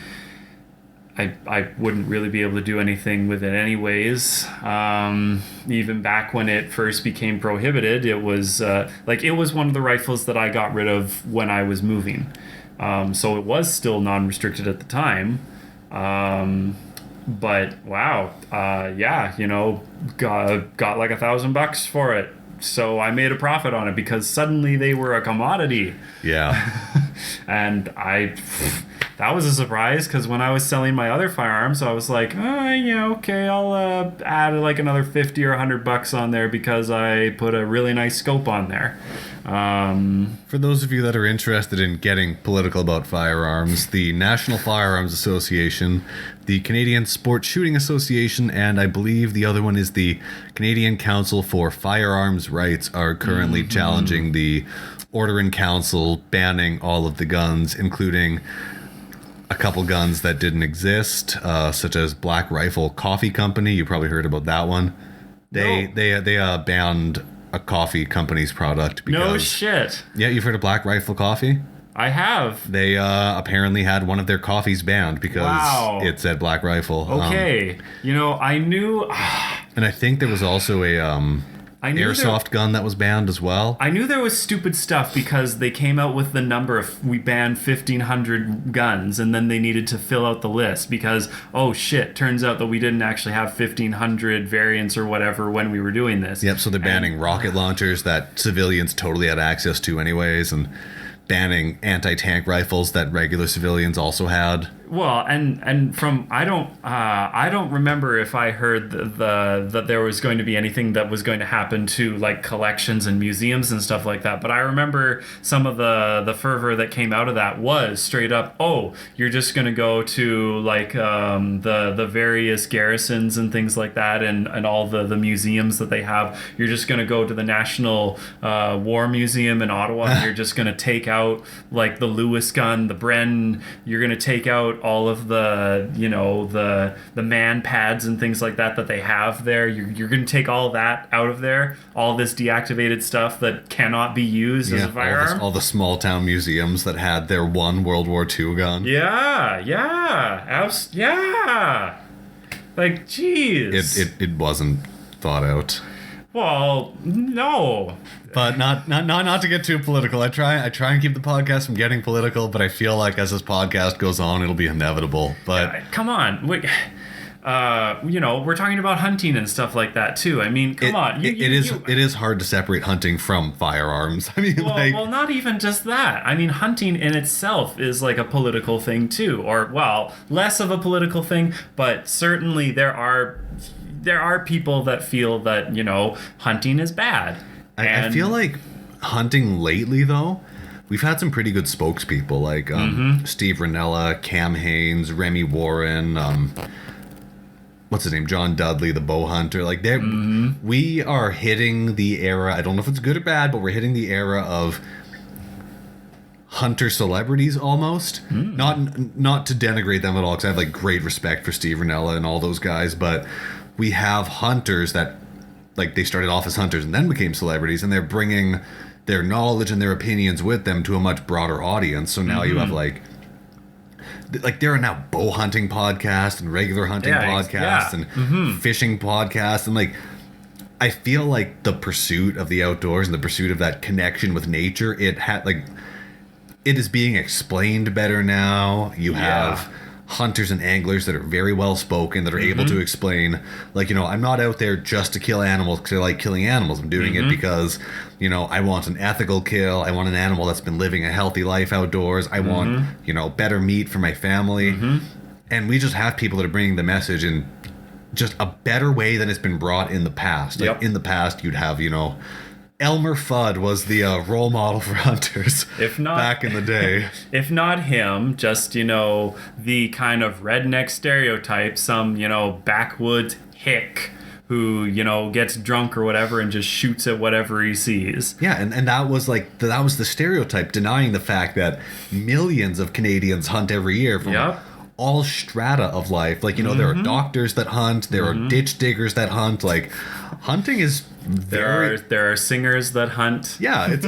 I wouldn't really be able to do anything with it anyways. Even back when it first became prohibited, it was one of the rifles that I got rid of when I was moving. So it was still non-restricted at the time. But wow, got like $1,000 for it. So I made a profit on it because suddenly they were a commodity. Yeah. And that was a surprise because when I was selling my other firearms, I was like, oh, yeah, okay, I'll add like another $50 or $100 on there because I put a really nice scope on there. For those of you that are interested in getting political about firearms, the National Firearms Association, the Canadian Sport Shooting Association, and I believe the other one is the Canadian Council for Firearms Rights are currently challenging the Order in Council banning all of the guns, including a couple guns that didn't exist, such as Black Rifle Coffee Company. You probably heard about that one. They banned a coffee company's product because... No shit. Yeah, you've heard of Black Rifle Coffee? I have. They apparently had one of their coffees banned because it said Black Rifle. Okay. I knew... And I think there was also a... airsoft gun that was banned as well. I knew there was stupid stuff because they came out with the number of, we banned 1,500 guns, and then they needed to fill out the list because, oh shit, turns out that we didn't actually have 1,500 variants or whatever when we were doing this. Yep, so they're banning rocket launchers that civilians totally had access to anyways, and banning anti-tank rifles that regular civilians also had. Well, and from I don't remember if I heard that there was going to be anything that was going to happen to like collections and museums and stuff like that. But I remember some of the fervor that came out of that was straight up, oh, you're just going to go to like the various garrisons and things like that, and all the museums that they have. You're just going to go to the National War Museum in Ottawa. And you're just going to take out like the Lewis gun, the Bren. You're going to take out all of the the man pads and things like that they have there. You're going to take all that out of there, all this deactivated stuff that cannot be used as a firearm. All the small town museums that had their one World War II gun. Yeah. Like, jeez. It wasn't thought out. Well, no. But not to get too political. I try and keep the podcast from getting political, but I feel like as this podcast goes on, it'll be inevitable. But come on, wait. We're talking about hunting and stuff like that too. I mean, come on. It is hard to separate hunting from firearms. I mean, well, not even just that. I mean, hunting in itself is like a political thing too, or less of a political thing, but certainly there are people that feel that hunting is bad. I feel like hunting lately, though, we've had some pretty good spokespeople, like Steve Ranella, Cam Haynes, Remy Warren, what's his name, John Dudley, the bow hunter. Like, we are hitting the era, I don't know if it's good or bad, but we're hitting the era of hunter celebrities almost. Not to denigrate them at all, because I have like great respect for Steve Ranella and all those guys, but we have hunters that, like, they started off as hunters and then became celebrities, and they're bringing their knowledge and their opinions with them to a much broader audience. So now you have like there are now bow hunting podcasts and regular hunting podcasts and fishing podcasts, and like I feel like the pursuit of the outdoors and the pursuit of that connection with nature, it is being explained better now. You have hunters and anglers that are very well spoken, that are able to explain, like, I'm not out there just to kill animals because I like killing animals. I'm doing it because, I want an ethical kill. I want an animal that's been living a healthy life outdoors. I want, better meat for my family. And we just have people that are bringing the message in just a better way than it's been brought in the past. Like, in the past, you'd have, Elmer Fudd was the role model for hunters. If not, back in the day. If not him, just, the kind of redneck stereotype, some, backwoods hick who, gets drunk or whatever and just shoots at whatever he sees. Yeah, and that was that was the stereotype, denying the fact that millions of Canadians hunt every year from all strata of life. Like, there are doctors that hunt, there are ditch diggers that hunt. Like, hunting is there are singers that hunt. Yeah, it's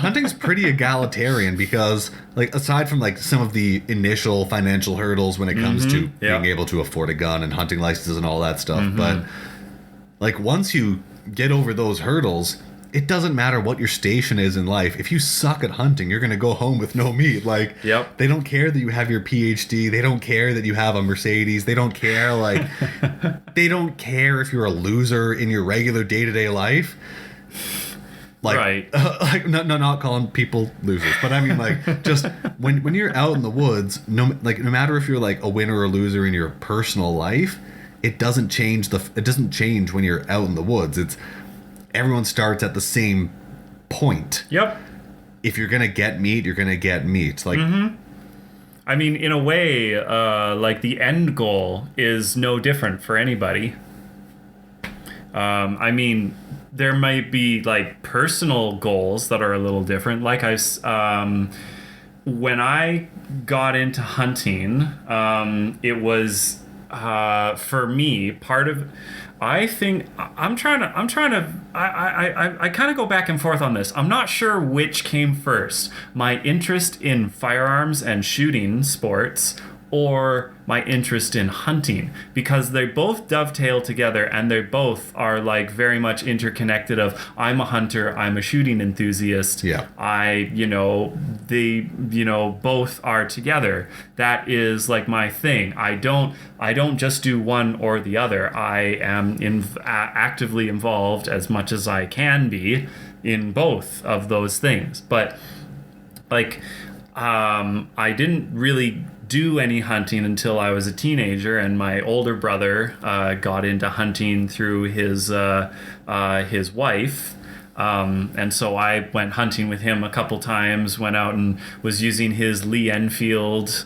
hunting's pretty egalitarian because, like, aside from like some of the initial financial hurdles when it comes to being able to afford a gun and hunting licenses and all that stuff, but like once you get over those hurdles, it doesn't matter what your station is in life. If you suck at hunting, you're going to go home with no meat. Like, they don't care that you have your PhD. They don't care that you have a Mercedes. They don't care, like, they don't care if you're a loser in your regular day-to-day life. Like, not calling people losers, but I mean, like, just when you're out in the woods, no matter if you're like a winner or loser in your personal life, it doesn't change when you're out in the woods. Everyone starts at the same point. If you're gonna get meat, you're gonna get meat. Like, I mean, in a way, like, the end goal is no different for anybody. I mean, there might be like personal goals that are a little different. Like, when I got into hunting, it was for me part of. I think I kind of go back and forth on this. I'm not sure which came first, my interest in firearms and shooting sports or my interest in hunting, because they both dovetail together and they both are like very much interconnected of I'm a hunter, I'm a shooting enthusiast. They both are together. That is like my thing. I don't just do one or the other. I am actively involved as much as I can be in both of those things. But like, I didn't really do any hunting until I was a teenager, and my older brother got into hunting through his wife. And so I went hunting with him a couple times, went out and was using his Lee Enfield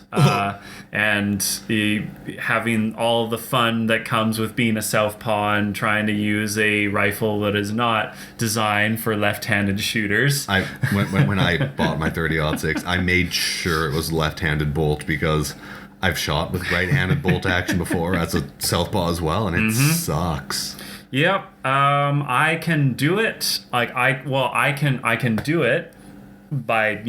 and having all the fun that comes with being a southpaw and trying to use a rifle that is not designed for left-handed shooters. When I bought my 30-06, I made sure it was left-handed bolt because I've shot with right-handed bolt action before as a southpaw as well, and it sucks. Yep. I can do it. Like, I can do it by,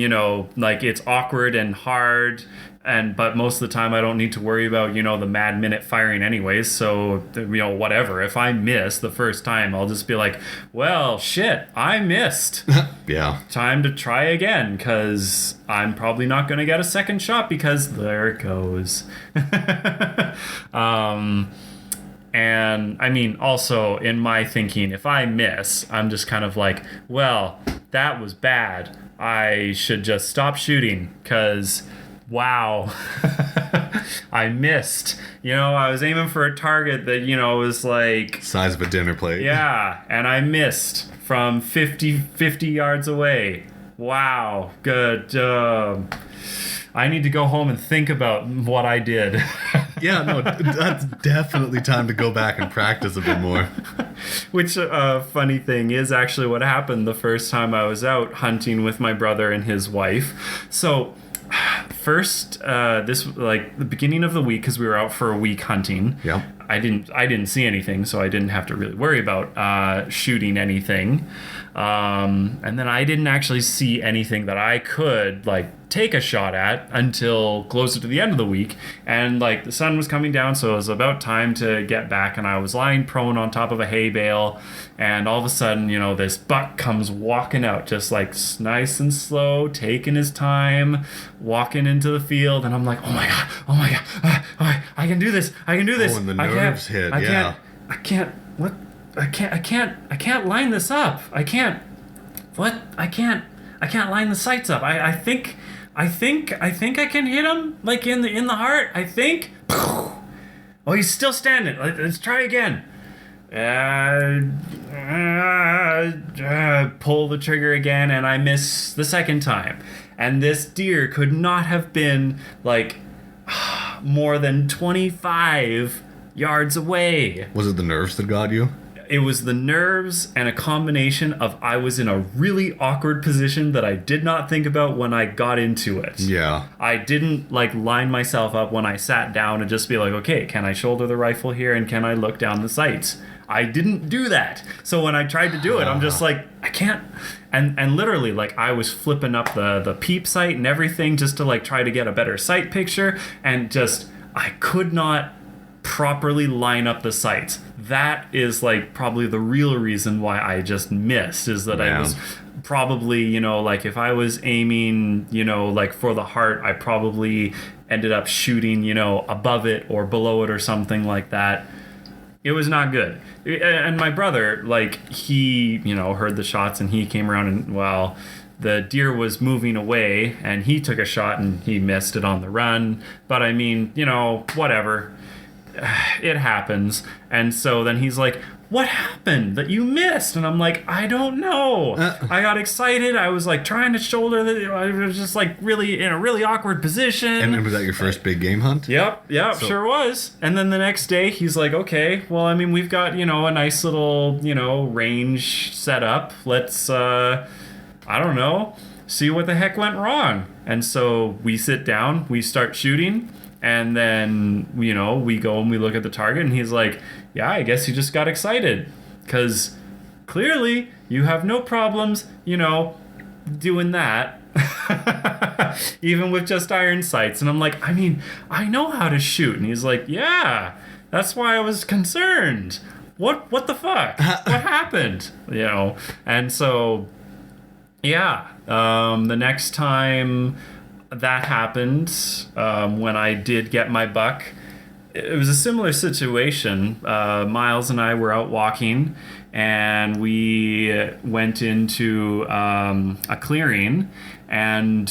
like, it's awkward and hard, but most of the time I don't need to worry about, the mad minute firing anyways. So, whatever. If I miss the first time, I'll just be like, well, shit, I missed. Yeah. Time to try again, because I'm probably not going to get a second shot because there it goes. And I mean, also in my thinking, if I miss, I'm just kind of like, well, that was bad. I should just stop shooting because, wow, I missed. I was aiming for a target that, was like... size of a dinner plate. Yeah, and I missed from 50 yards away. Wow, good. I need to go home and think about what I did. Yeah, no, that's definitely time to go back and practice a bit more. Which, funny thing is actually what happened the first time I was out hunting with my brother and his wife. So, first, this, like, the beginning of the week, because we were out for a week hunting. Yeah. I didn't see anything, so I didn't have to really worry about shooting anything. And then I didn't actually see anything that I could, like, take a shot at until closer to the end of the week. And like the sun was coming down, so it was about time to get back, and I was lying prone on top of a hay bale, and all of a sudden, you know, this buck comes walking out, just like nice and slow, taking his time, walking into the field, and I'm like, oh my god, I can do this. Oh, and the nerves hit, yeah. I can't line this up. I can't line the sights up. I think I can hit him like in the heart. I think. Oh, he's still standing. Let's try again. Pull the trigger again, and I miss the second time. And this deer could not have been like more than 25 yards away. Was it the nerves that got you? It was the nerves and a combination of I was in a really awkward position that I did not think about when I got into it. Yeah. I didn't like line myself up when I sat down and just be like, okay, can I shoulder the rifle here and can I look down the sights? I didn't do that. So when I tried to do it, I'm just like, I can't. And literally, like, I was flipping up the peep sight and everything just to like try to get a better sight picture, and just I could not properly line up the sights. That is like probably the real reason why I just missed, is that I was probably, you know, like if I was aiming, you know, like for the heart, I probably ended up shooting, you know, above it or below it or something like that. It was not good. And my brother, like, he, you know, heard the shots and he came around, and well, the deer was moving away and he took a shot and he missed it on the run. But I mean, you know, whatever. It happens. And so then he's like, what happened that you missed? And I'm like, I don't know. I got excited. I was like trying to shoulder I was just like really in a really awkward position. And was that your first big game hunt? Yep, sure was. And then the next day he's like, okay, well, I mean, we've got, you know, a nice little, you know, range set up. Let's, I don't know, see what the heck went wrong. And so we sit down, we start shooting. And then, you know, we go and we look at the target, and he's like, yeah, I guess you just got excited. Because clearly you have no problems, you know, doing that. Even with just iron sights. And I'm like, I mean, I know how to shoot. And he's like, yeah, that's why I was concerned. What the fuck? What happened? You know? And so, yeah, the next time that happened, when I did get my buck, it was a similar situation. Miles and I were out walking, and we went into a clearing, and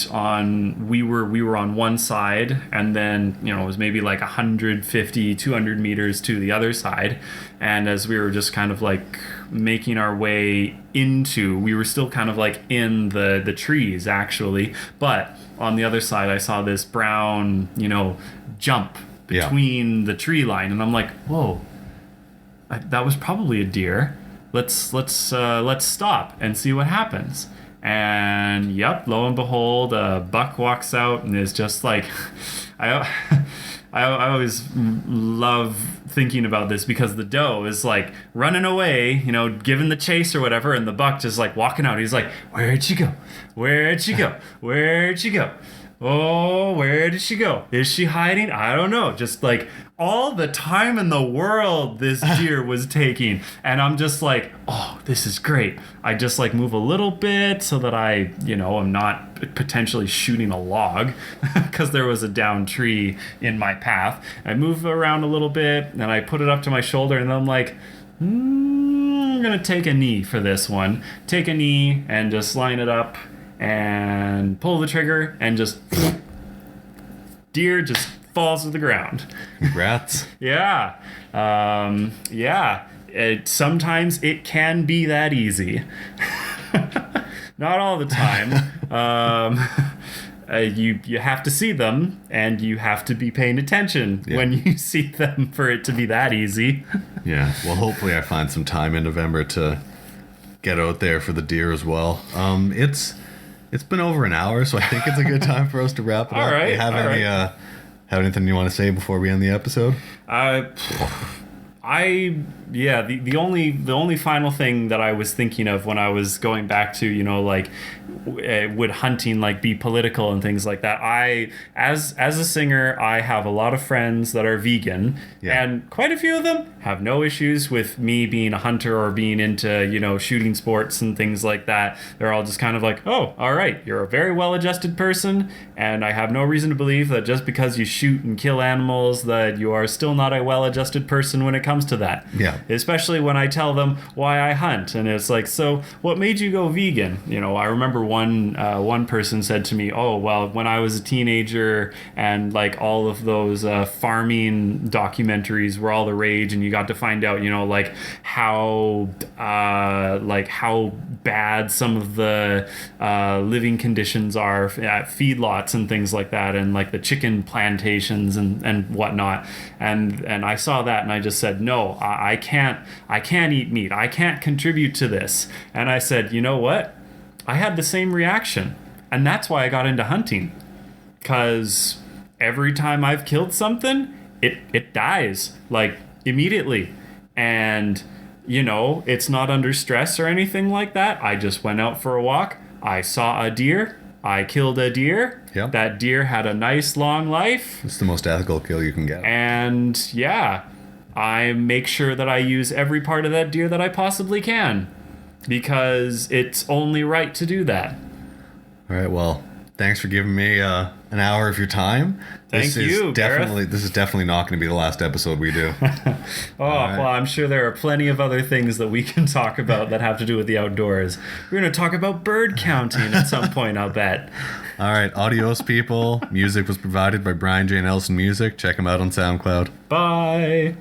we were on one side, and then, you know, it was maybe like 150, 200 meters to the other side. And as we were just kind of like making our way into, we were still kind of like in the trees actually, but on the other side I saw this brown, you know, jump between the tree line, and I'm like, whoa, that was probably a deer. Let's stop and see what happens. And yep, lo and behold, a buck walks out and is just like, I always love thinking about this, because the doe is like running away, you know, giving the chase or whatever, and the buck just like walking out. He's like, where'd she go? Where'd she go? Where'd she go? Oh, where did she go? Is she hiding? I don't know. Just like all the time in the world this deer was taking. And I'm just like, oh, this is great. I just like move a little bit so that I, you know, I'm not potentially shooting a log, because there was a downed tree in my path. I move around a little bit and I put it up to my shoulder, and then I'm like, I'm going to take a knee for this one. Take a knee and just line it up and pull the trigger, and just deer just falls to the ground. Congrats. Yeah. Sometimes it can be that easy. Not all the time. You have to see them, and you have to be paying attention when you see them for it to be that easy. Yeah. Well, hopefully I find some time in November to get out there for the deer as well. It's been over an hour, so I think it's a good time for us to wrap it up. All right. Do you have anything you want to say before we end the episode? I Yeah, the only final thing that I was thinking of when I was going back to, like, would hunting like be political and things like that. As a singer, I have a lot of friends that are vegan, and quite a few of them have no issues with me being a hunter or being into, shooting sports and things like that. They're all just kind of like, oh, all right, you're a very well-adjusted person, and I have no reason to believe that just because you shoot and kill animals that you are still not a well-adjusted person when it comes to that. Yeah. Especially when I tell them why I hunt, and it's like, so what made you go vegan? I remember one person said to me, oh, well, when I was a teenager and like all of those farming documentaries were all the rage, and you got to find out, like how bad some of the living conditions are at feedlots and things like that, and like the chicken plantations and whatnot. And I saw that and I just said, no, I can't eat meat. I can't contribute to this. And I said, you know what? I had the same reaction. And that's why I got into hunting. Because every time I've killed something, it dies, like, immediately. And, it's not under stress or anything like that. I just went out for a walk. I saw a deer. I killed a deer. Yep. That deer had a nice long life. It's the most ethical kill you can get. And, yeah, I make sure that I use every part of that deer that I possibly can. Because it's only right to do that. All right, well, thanks for giving me an hour of your time. Thank you, Gareth. This is definitely not going to be the last episode we do. Right. Well, I'm sure there are plenty of other things that we can talk about that have to do with the outdoors. We're going to talk about bird counting at some point, I'll bet. All right, adios, people. Music was provided by Brian J. Nelson Music. Check him out on SoundCloud. Bye.